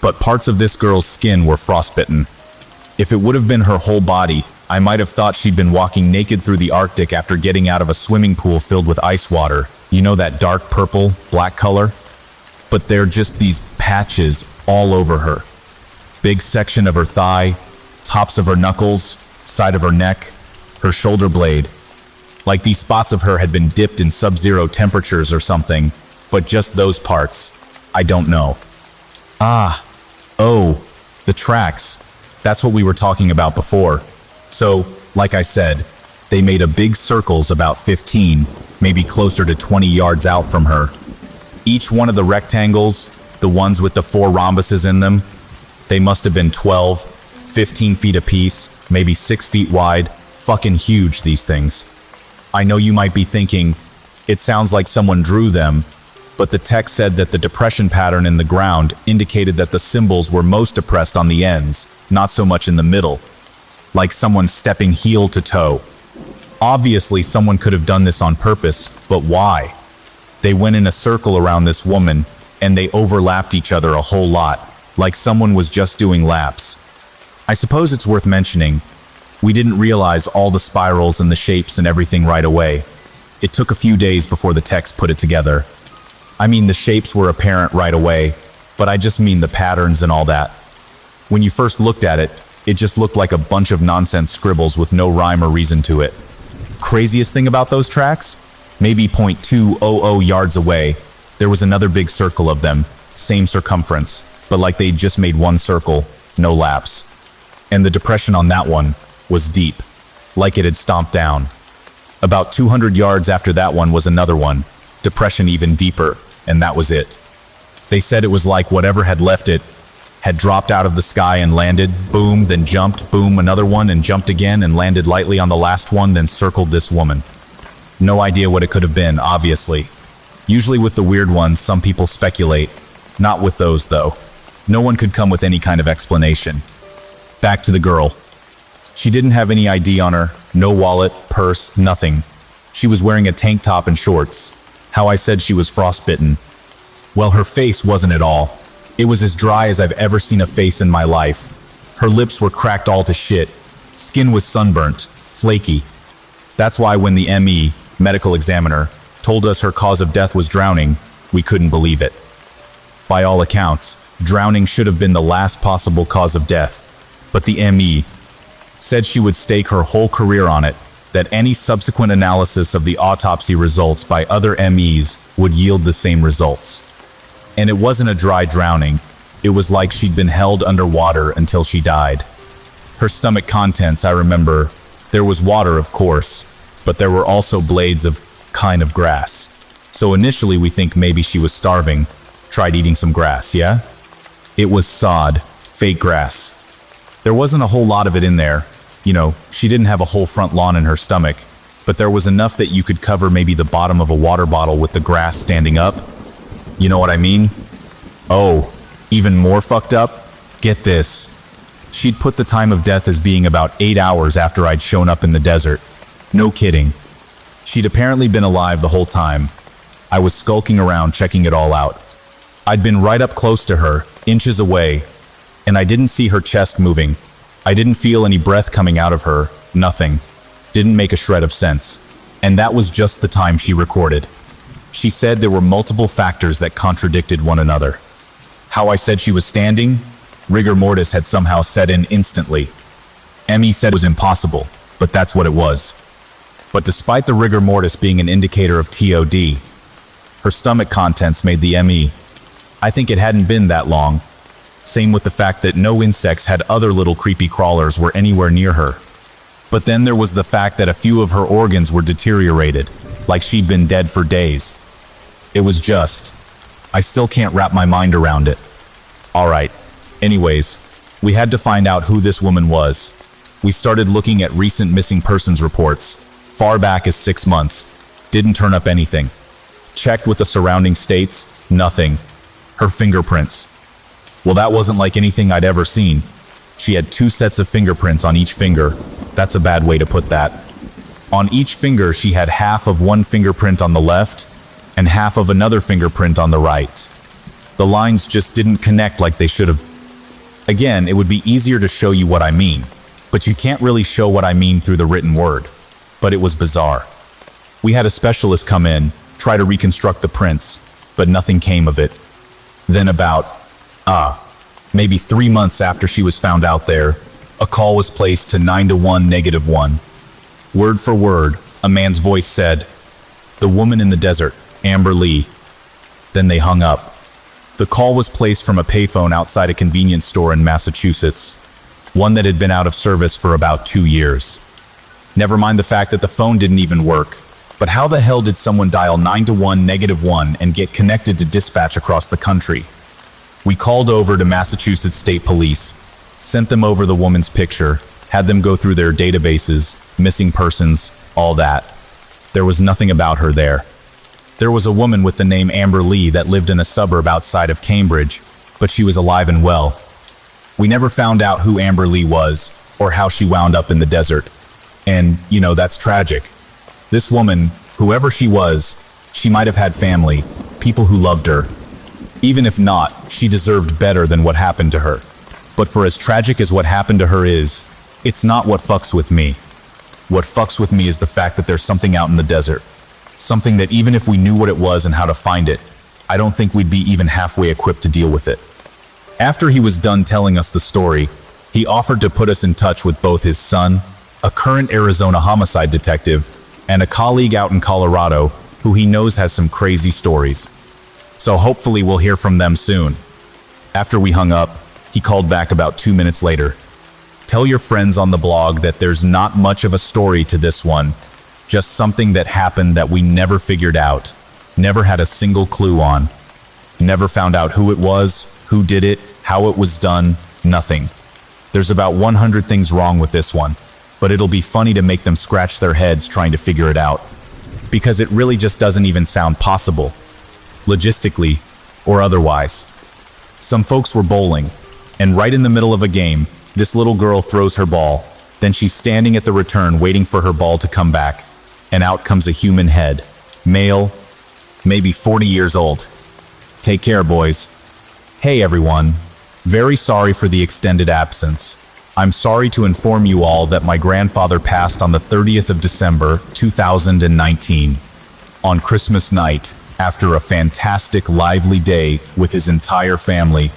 but parts of this girl's skin were frostbitten. If it would have been her whole body, I might have thought she'd been walking naked through the Arctic after getting out of a swimming pool filled with ice water. You know, that dark purple, black color? But they're just these patches all over her. Big section of her thigh, tops of her knuckles, side of her neck, her shoulder blade. Like these spots of her had been dipped in sub-zero temperatures or something, but just those parts. I don't know. Oh, the tracks. That's what we were talking about before. So, like I said, they made a big circles about 15, maybe closer to 20 yards out from her. Each one of the rectangles, the ones with the 4 rhombuses in them, they must have been 12, 15 feet apiece, maybe 6 feet wide. Fucking huge, these things. I know you might be thinking, it sounds like someone drew them, but the text said that the depression pattern in the ground indicated that the symbols were most depressed on the ends, not so much in the middle. Like someone stepping heel to toe. Obviously, someone could have done this on purpose, but why? They went in a circle around this woman, and they overlapped each other a whole lot, like someone was just doing laps. I suppose it's worth mentioning, we didn't realize all the spirals and the shapes and everything right away. It took a few days before the text put it together. I mean, the shapes were apparent right away, but I just mean the patterns and all that. When you first looked at it, it just looked like a bunch of nonsense scribbles with no rhyme or reason to it. Craziest thing about those tracks? Maybe 0.200 yards away, there was another big circle of them, same circumference, but like they'd just made one circle, no laps. And the depression on that one was deep, like it had stomped down. About 200 yards after that one was another one, depression even deeper, and that was it. They said it was like whatever had left it had dropped out of the sky and landed, boom, then jumped, boom, another one, and jumped again and landed lightly on the last one, then circled this woman. No idea what it could have been, obviously. Usually with the weird ones, some people speculate. Not with those, though. No one could come with any kind of explanation. Back to the girl. She didn't have any ID on her, no wallet, purse, nothing. She was wearing a tank top and shorts. How I said she was frostbitten. Well, her face wasn't at all. It was as dry as I've ever seen a face in my life. Her lips were cracked all to shit. Skin was sunburnt, flaky. That's why when the ME, medical examiner, told us her cause of death was drowning, we couldn't believe it. By all accounts, drowning should have been the last possible cause of death, but the ME said she would stake her whole career on it, that any subsequent analysis of the autopsy results by other MEs would yield the same results. And it wasn't a dry drowning, it was like she'd been held underwater until she died. Her stomach contents, I remember, there was water of course, but there were also blades of kind of grass. So initially we think maybe she was starving, tried eating some grass, yeah? It was sod, fake grass. There wasn't a whole lot of it in there. You know, she didn't have a whole front lawn in her stomach, but there was enough that you could cover maybe the bottom of a water bottle with the grass standing up. You know what I mean? Oh, even more fucked up? Get this. She'd put the time of death as being about 8 hours after I'd shown up in the desert. No kidding. She'd apparently been alive the whole time. I was skulking around checking it all out. I'd been right up close to her, inches away, and I didn't see her chest moving. I didn't feel any breath coming out of her, nothing. Didn't make a shred of sense. And that was just the time she recorded. She said there were multiple factors that contradicted one another. How I said she was standing? Rigor mortis had somehow set in instantly. Emmy said it was impossible, but that's what it was. But despite the rigor mortis being an indicator of TOD, her stomach contents made the ME. I think it hadn't been that long. Same with the fact that no insects had other little creepy crawlers were anywhere near her. But then there was the fact that a few of her organs were deteriorated, like she'd been dead for days. It was just, I still can't wrap my mind around it. Alright, anyways, we had to find out who this woman was. We started looking at recent missing persons reports, far back as 6 months. Didn't turn up anything. Checked with the surrounding states, Nothing. Her fingerprints. Well, that wasn't like anything I'd ever seen. She had 2 sets of fingerprints on each finger. That's a bad way to put that. On each finger, she had half of one fingerprint on the left and half of another fingerprint on the right. The lines just didn't connect like they should have. Again, it would be easier to show you what I mean, but you can't really show what I mean through the written word. But it was bizarre. We had a specialist come in, try to reconstruct the prints, but nothing came of it. Then about, maybe 3 months after she was found out there, a call was placed to 911 -1. Word for word, a man's voice said, "The woman in the desert, Amber Lee." Then they hung up. The call was placed from a payphone outside a convenience store in Massachusetts, one that had been out of service for about 2 years. Never mind the fact that the phone didn't even work, but how the hell did someone dial 911 -1 and get connected to dispatch across the country? We called over to Massachusetts State Police, sent them over the woman's picture, had them go through their databases, missing persons, all that. There was nothing about her there. There was a woman with the name Amber Lee that lived in a suburb outside of Cambridge, but she was alive and well. We never found out who Amber Lee was or how she wound up in the desert. And, that's tragic. This woman, whoever she was, she might have had family, people who loved her. Even if not, she deserved better than what happened to her. But for as tragic as what happened to her is, it's not what fucks with me. What fucks with me is the fact that there's something out in the desert. Something that even if we knew what it was and how to find it, I don't think we'd be even halfway equipped to deal with it. After he was done telling us the story, he offered to put us in touch with both his son, a current Arizona homicide detective, and a colleague out in Colorado who he knows has some crazy stories. So hopefully we'll hear from them soon. After we hung up, he called back about 2 minutes later. "Tell your friends on the blog that there's not much of a story to this one. Just something that happened that we never figured out, never had a single clue on. Never found out who it was, who did it, how it was done, nothing. There's about 100 things wrong with this one, but it'll be funny to make them scratch their heads trying to figure it out. Because it really just doesn't even sound possible, logistically or otherwise. Some folks were bowling, and right in the middle of a game, this little girl throws her ball. Then she's standing at the return waiting for her ball to come back, and out comes a human head, male, maybe 40 years old. Take care, boys. Hey everyone, very sorry for the extended absence. I'm sorry to inform you all that my grandfather passed on the 30th of December, 2019, on Christmas night, after a fantastic, lively day with his entire family.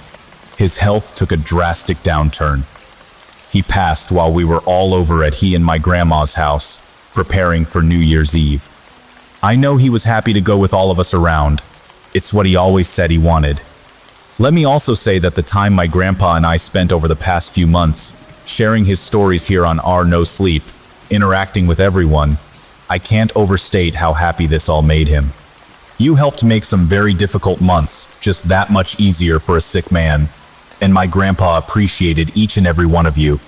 His health took a drastic downturn. He passed while we were all over at he and my grandma's house, preparing for New Year's Eve. I know he was happy to go with all of us around. It's what he always said he wanted. Let me also say that the time my grandpa and I spent over the past few months, sharing his stories here on Our No Sleep, interacting with everyone, I can't overstate how happy this all made him. You helped make some very difficult months just that much easier for a sick man, and my grandpa appreciated each and every one of you.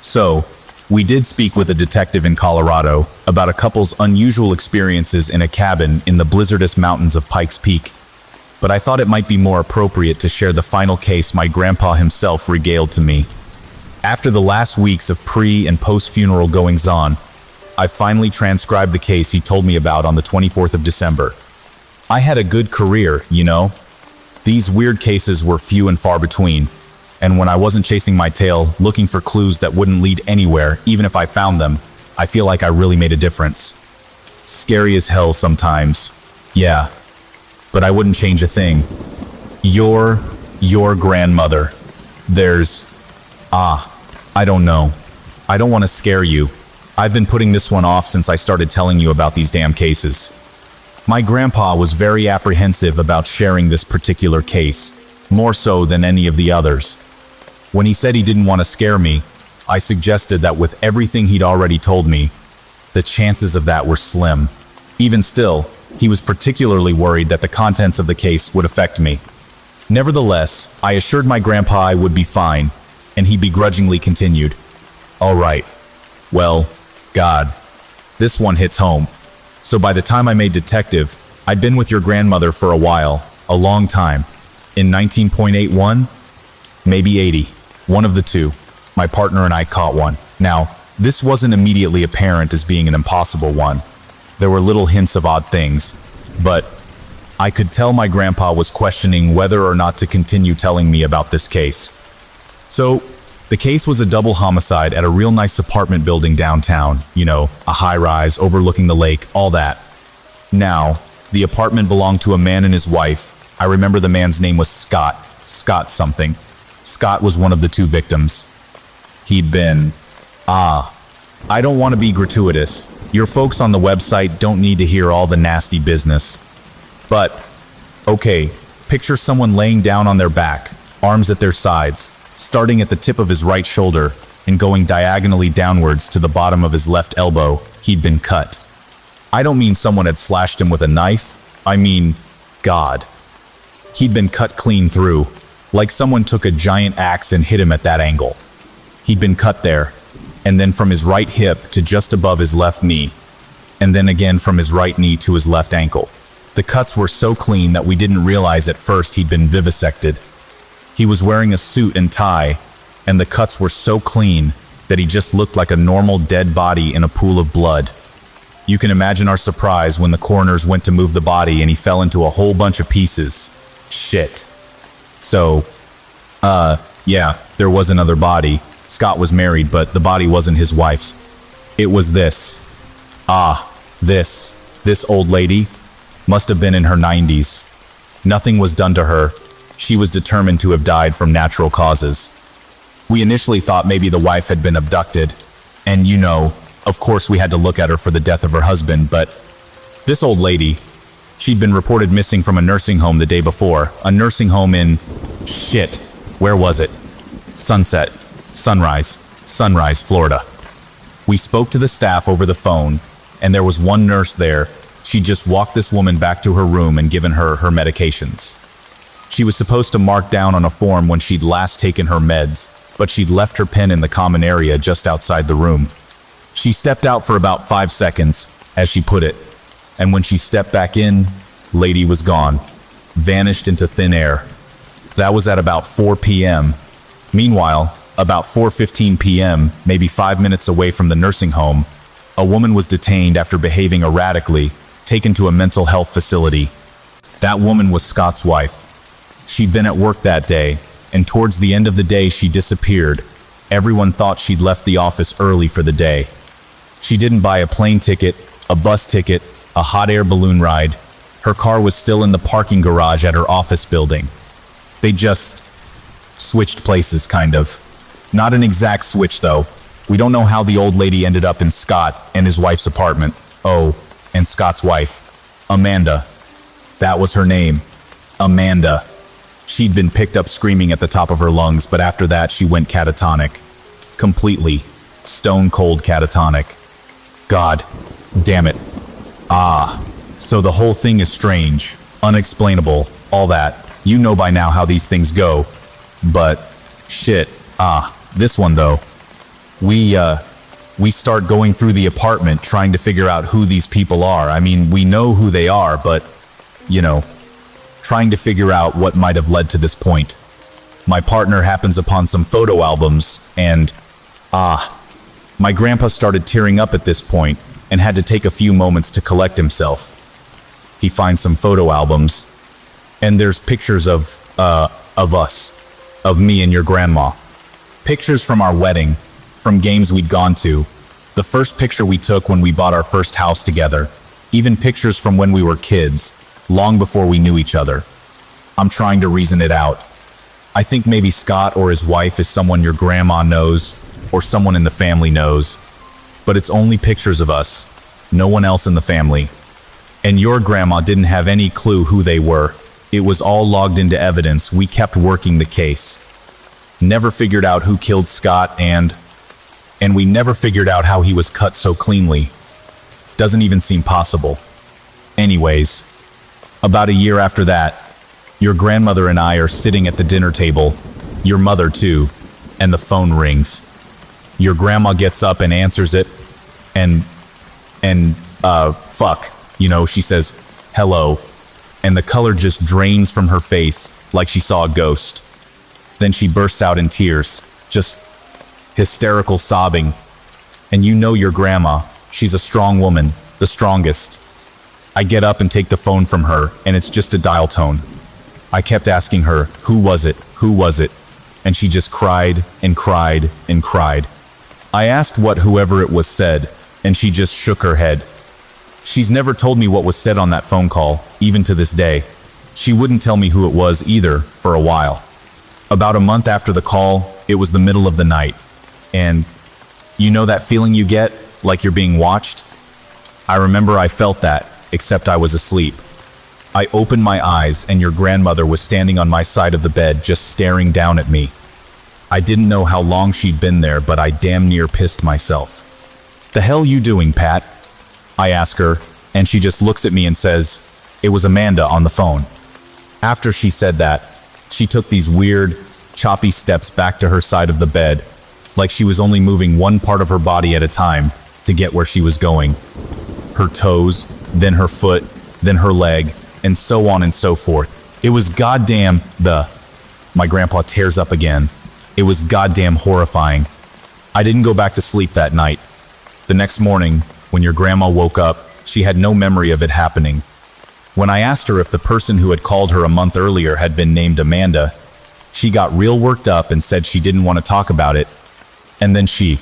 So, we did speak with a detective in Colorado about a couple's unusual experiences in a cabin in the blizzardous mountains of Pikes Peak. But I thought it might be more appropriate to share the final case my grandpa himself regaled to me. After the last weeks of pre- and post-funeral goings-on, I finally transcribed the case he told me about on the 24th of December. I had a good career, These weird cases were few and far between, and when I wasn't chasing my tail, looking for clues that wouldn't lead anywhere, even if I found them, I feel like I really made a difference. Scary as hell sometimes, yeah, but I wouldn't change a thing. Your grandmother. I don't know. I don't want to scare you. I've been putting this one off since I started telling you about these damn cases. My grandpa was very apprehensive about sharing this particular case, more so than any of the others. When he said he didn't want to scare me, I suggested that with everything he'd already told me, the chances of that were slim. Even still, he was particularly worried that the contents of the case would affect me. Nevertheless, I assured my grandpa I would be fine, and he begrudgingly continued, "All right. Well, God, this one hits home. So by the time I made detective, I'd been with your grandmother for a while, a long time. In 19.81, maybe 80. One of the two. My partner and I caught one. Now, this wasn't immediately apparent as being an impossible one. There were little hints of odd things, but I could tell my grandpa was questioning whether or not to continue telling me about this case. So, the case was a double homicide at a real nice apartment building downtown, a high-rise overlooking the lake, all that. Now, the apartment belonged to a man and his wife. I remember the man's name was Scott something. Scott was one of the two victims. He'd been, I don't want to be gratuitous. Your folks on the website don't need to hear all the nasty business. But, okay, picture someone laying down on their back, arms at their sides, starting at the tip of his right shoulder and going diagonally downwards to the bottom of his left elbow. He'd been cut. I don't mean someone had slashed him with a knife. I mean, God. He'd been cut clean through, like someone took a giant axe and hit him at that angle. He'd been cut there, and then from his right hip to just above his left knee, and then again from his right knee to his left ankle. The cuts were so clean that we didn't realize at first he'd been vivisected. He was wearing a suit and tie, and the cuts were so clean that he just looked like a normal dead body in a pool of blood. You can imagine our surprise when the coroners went to move the body and he fell into a whole bunch of pieces. Shit. So, yeah, there was another body. Scott was married, but the body wasn't his wife's. It was this. This old lady must have been in her 90s. Nothing was done to her. She was determined to have died from natural causes. We initially thought maybe the wife had been abducted, and of course we had to look at her for the death of her husband, but this old lady, she'd been reported missing from a nursing home the day before. A nursing home in, where was it? Sunrise, Florida. We spoke to the staff over the phone, and there was one nurse there. She just walked this woman back to her room and given her her medications. She was supposed to mark down on a form when she'd last taken her meds, but she'd left her pen in the common area just outside the room. She stepped out for about 5 seconds, as she put it, and when she stepped back in, lady was gone, vanished into thin air. That was at about 4 p.m. Meanwhile, about 4:15 p.m., maybe 5 minutes away from the nursing home, a woman was detained after behaving erratically, taken to a mental health facility. That woman was Scott's wife. She'd been at work that day, and towards the end of the day she disappeared. Everyone thought she'd left the office early for the day. She didn't buy a plane ticket, a bus ticket, a hot air balloon ride. Her car was still in the parking garage at her office building. They just switched places, kind of. Not an exact switch, though. We don't know how the old lady ended up in Scott and his wife's apartment. Oh, and Scott's wife, Amanda. That was her name, Amanda. She'd been picked up screaming at the top of her lungs, but after that she went catatonic. Completely. Stone cold catatonic. God damn it. So the whole thing is strange, unexplainable, all that. You know by now how these things go. But, shit, this one though. We start going through the apartment trying to figure out who these people are. I mean, we know who they are, but, trying to figure out what might have led to this point. My partner happens upon some photo albums, and, my grandpa started tearing up at this point and had to take a few moments to collect himself. He finds some photo albums, and there's pictures of us, of me and your grandma. Pictures from our wedding, from games we'd gone to, the first picture we took when we bought our first house together, even pictures from when we were kids, long before we knew each other. I'm trying to reason it out. I think maybe Scott or his wife is someone your grandma knows, or someone in the family knows. But it's only pictures of us, no one else in the family. And your grandma didn't have any clue who they were. It was all logged into evidence. We kept working the case. Never figured out who killed Scott, and we never figured out how he was cut so cleanly. Doesn't even seem possible. Anyways, about a year after that, your grandmother and I are sitting at the dinner table, your mother too, and the phone rings. Your grandma gets up and answers it, and fuck, she says, hello, and the color just drains from her face like she saw a ghost. Then she bursts out in tears, just hysterical sobbing. And you know your grandma, she's a strong woman, the strongest. I get up and take the phone from her, and it's just a dial tone. I kept asking her, who was it, who was it? And she just cried and cried and cried. I asked what whoever it was said, and she just shook her head. She's never told me what was said on that phone call, even to this day. She wouldn't tell me who it was either, for a while. About a month after the call, it was the middle of the night. And you know that feeling you get, like you're being watched? I remember I felt that, except I was asleep. I opened my eyes and your grandmother was standing on my side of the bed just staring down at me. I didn't know how long she'd been there, but I damn near pissed myself. "The hell you doing, Pat?" I ask her, and she just looks at me and says, "It was Amanda on the phone." After she said that, she took these weird, choppy steps back to her side of the bed, like she was only moving one part of her body at a time to get where she was going. Her toes, then her foot, then her leg, and so on and so forth. It was goddamn My grandpa tears up again. It was goddamn horrifying. I didn't go back to sleep that night. The next morning, when your grandma woke up, she had no memory of it happening. When I asked her if the person who had called her a month earlier had been named Amanda, she got real worked up and said she didn't want to talk about it. And then she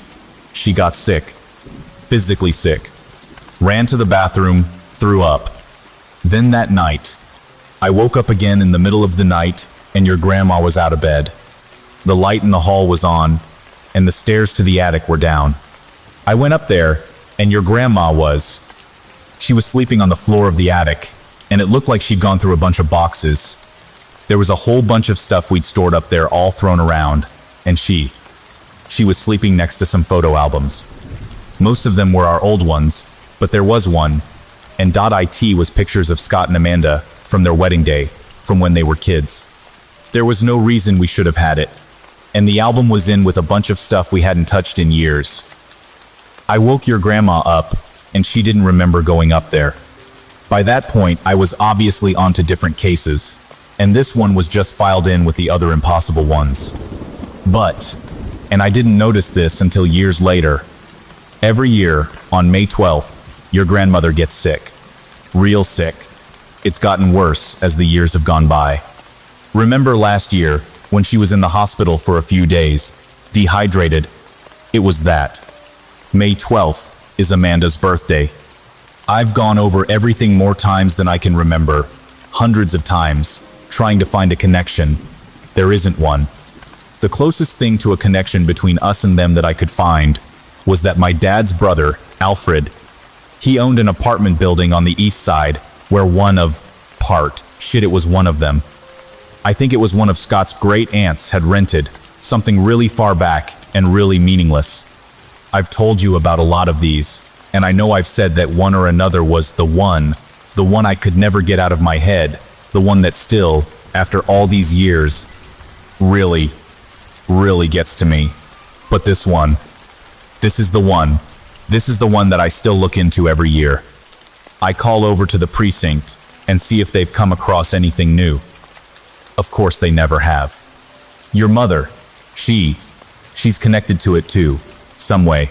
got sick. Physically sick. Ran to the bathroom, threw up. Then that night, I woke up again in the middle of the night and your grandma was out of bed. The light in the hall was on and the stairs to the attic were down. I went up there and your grandma she was sleeping on the floor of the attic, and it looked like she'd gone through a bunch of boxes. There was a whole bunch of stuff we'd stored up there all thrown around, and she was sleeping next to some photo albums. Most of them were our old ones, but there was one, and .it was pictures of Scott and Amanda from their wedding day, from when they were kids. There was no reason we should have had it, and the album was in with a bunch of stuff we hadn't touched in years. I woke your grandma up, and she didn't remember going up there. By that point, I was obviously onto different cases, and this one was just filed in with the other impossible ones. But, and I didn't notice this until years later, every year, on May 12th, your grandmother gets sick. Real sick. It's gotten worse as the years have gone by. Remember last year, when she was in the hospital for a few days, dehydrated? It was that. May 12th is Amanda's birthday. I've gone over everything more times than I can remember, hundreds of times, trying to find a connection. There isn't one. The closest thing to a connection between us and them that I could find was that my dad's brother, Alfred, he owned an apartment building on the east side where it was one of them. I think it was one of Scott's great aunts had rented, something really far back and really meaningless. I've told you about a lot of these, and I know I've said that one or another was the one I could never get out of my head, the one that still, after all these years, really gets to me. But this is the one that I still look into every year. I call over to the precinct and see if they've come across anything new. Of course they never have. Your mother, she's connected to it too, some way.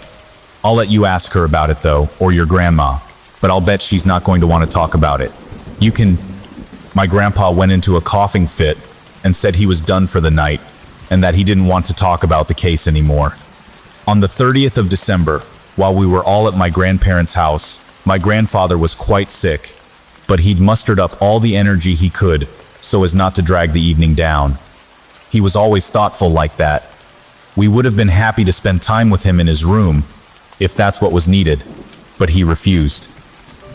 I'll let you ask her about it though, or your grandma, but I'll bet she's not going to want to talk about it. My grandpa went into a coughing fit and said he was done for the night and that he didn't want to talk about the case anymore. On the 30th of December, while we were all at my grandparents' house, my grandfather was quite sick, but he'd mustered up all the energy he could so as not to drag the evening down. He was always thoughtful like that. We would have been happy to spend time with him in his room, if that's what was needed, but he refused.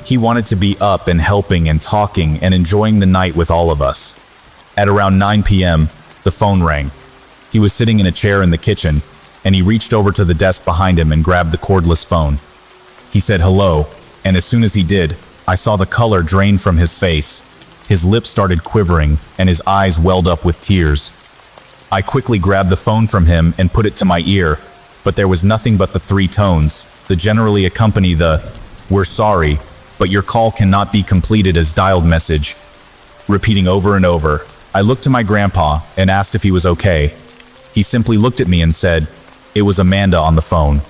He wanted to be up and helping and talking and enjoying the night with all of us. At around 9 p.m., the phone rang. He was sitting in a chair in the kitchen, and he reached over to the desk behind him and grabbed the cordless phone. He said hello, and as soon as he did, I saw the color drain from his face. His lips started quivering, and his eyes welled up with tears. I quickly grabbed the phone from him and put it to my ear, but there was nothing but the 3 tones that generally accompany the "We're sorry, but your call cannot be completed as dialed" message. repeating over and over. I looked to my grandpa and asked if he was okay. He simply looked at me and said, "It was Amanda on the phone."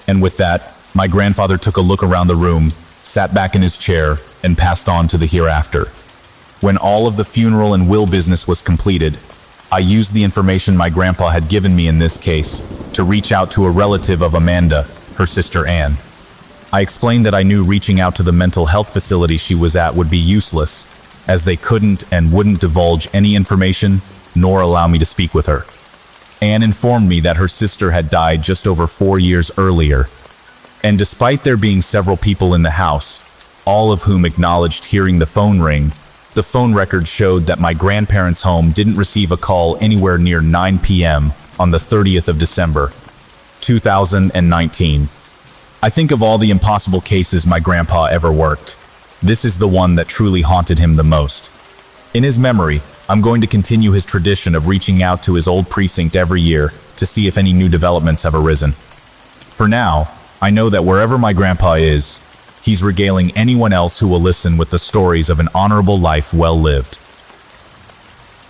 And with that, my grandfather took a look around the room, sat back in his chair, and passed on to the hereafter. When all of the funeral and will business was completed, I used the information my grandpa had given me in this case to reach out to a relative of Amanda, her sister Anne. I explained that I knew reaching out to the mental health facility she was at would be useless, as they couldn't and wouldn't divulge any information, nor allow me to speak with her. Anne informed me that her sister had died just over 4 years earlier, and despite there being several people in the house, all of whom acknowledged hearing the phone ring, the phone record showed that my grandparents' home didn't receive a call anywhere near 9 p.m. on the 30th of December, 2019. I think of all the impossible cases my grandpa ever worked, this is the one that truly haunted him the most. In his memory, I'm going to continue his tradition of reaching out to his old precinct every year to see if any new developments have arisen. For now, I know that wherever my grandpa is, he's regaling anyone else who will listen with the stories of an honorable life well lived.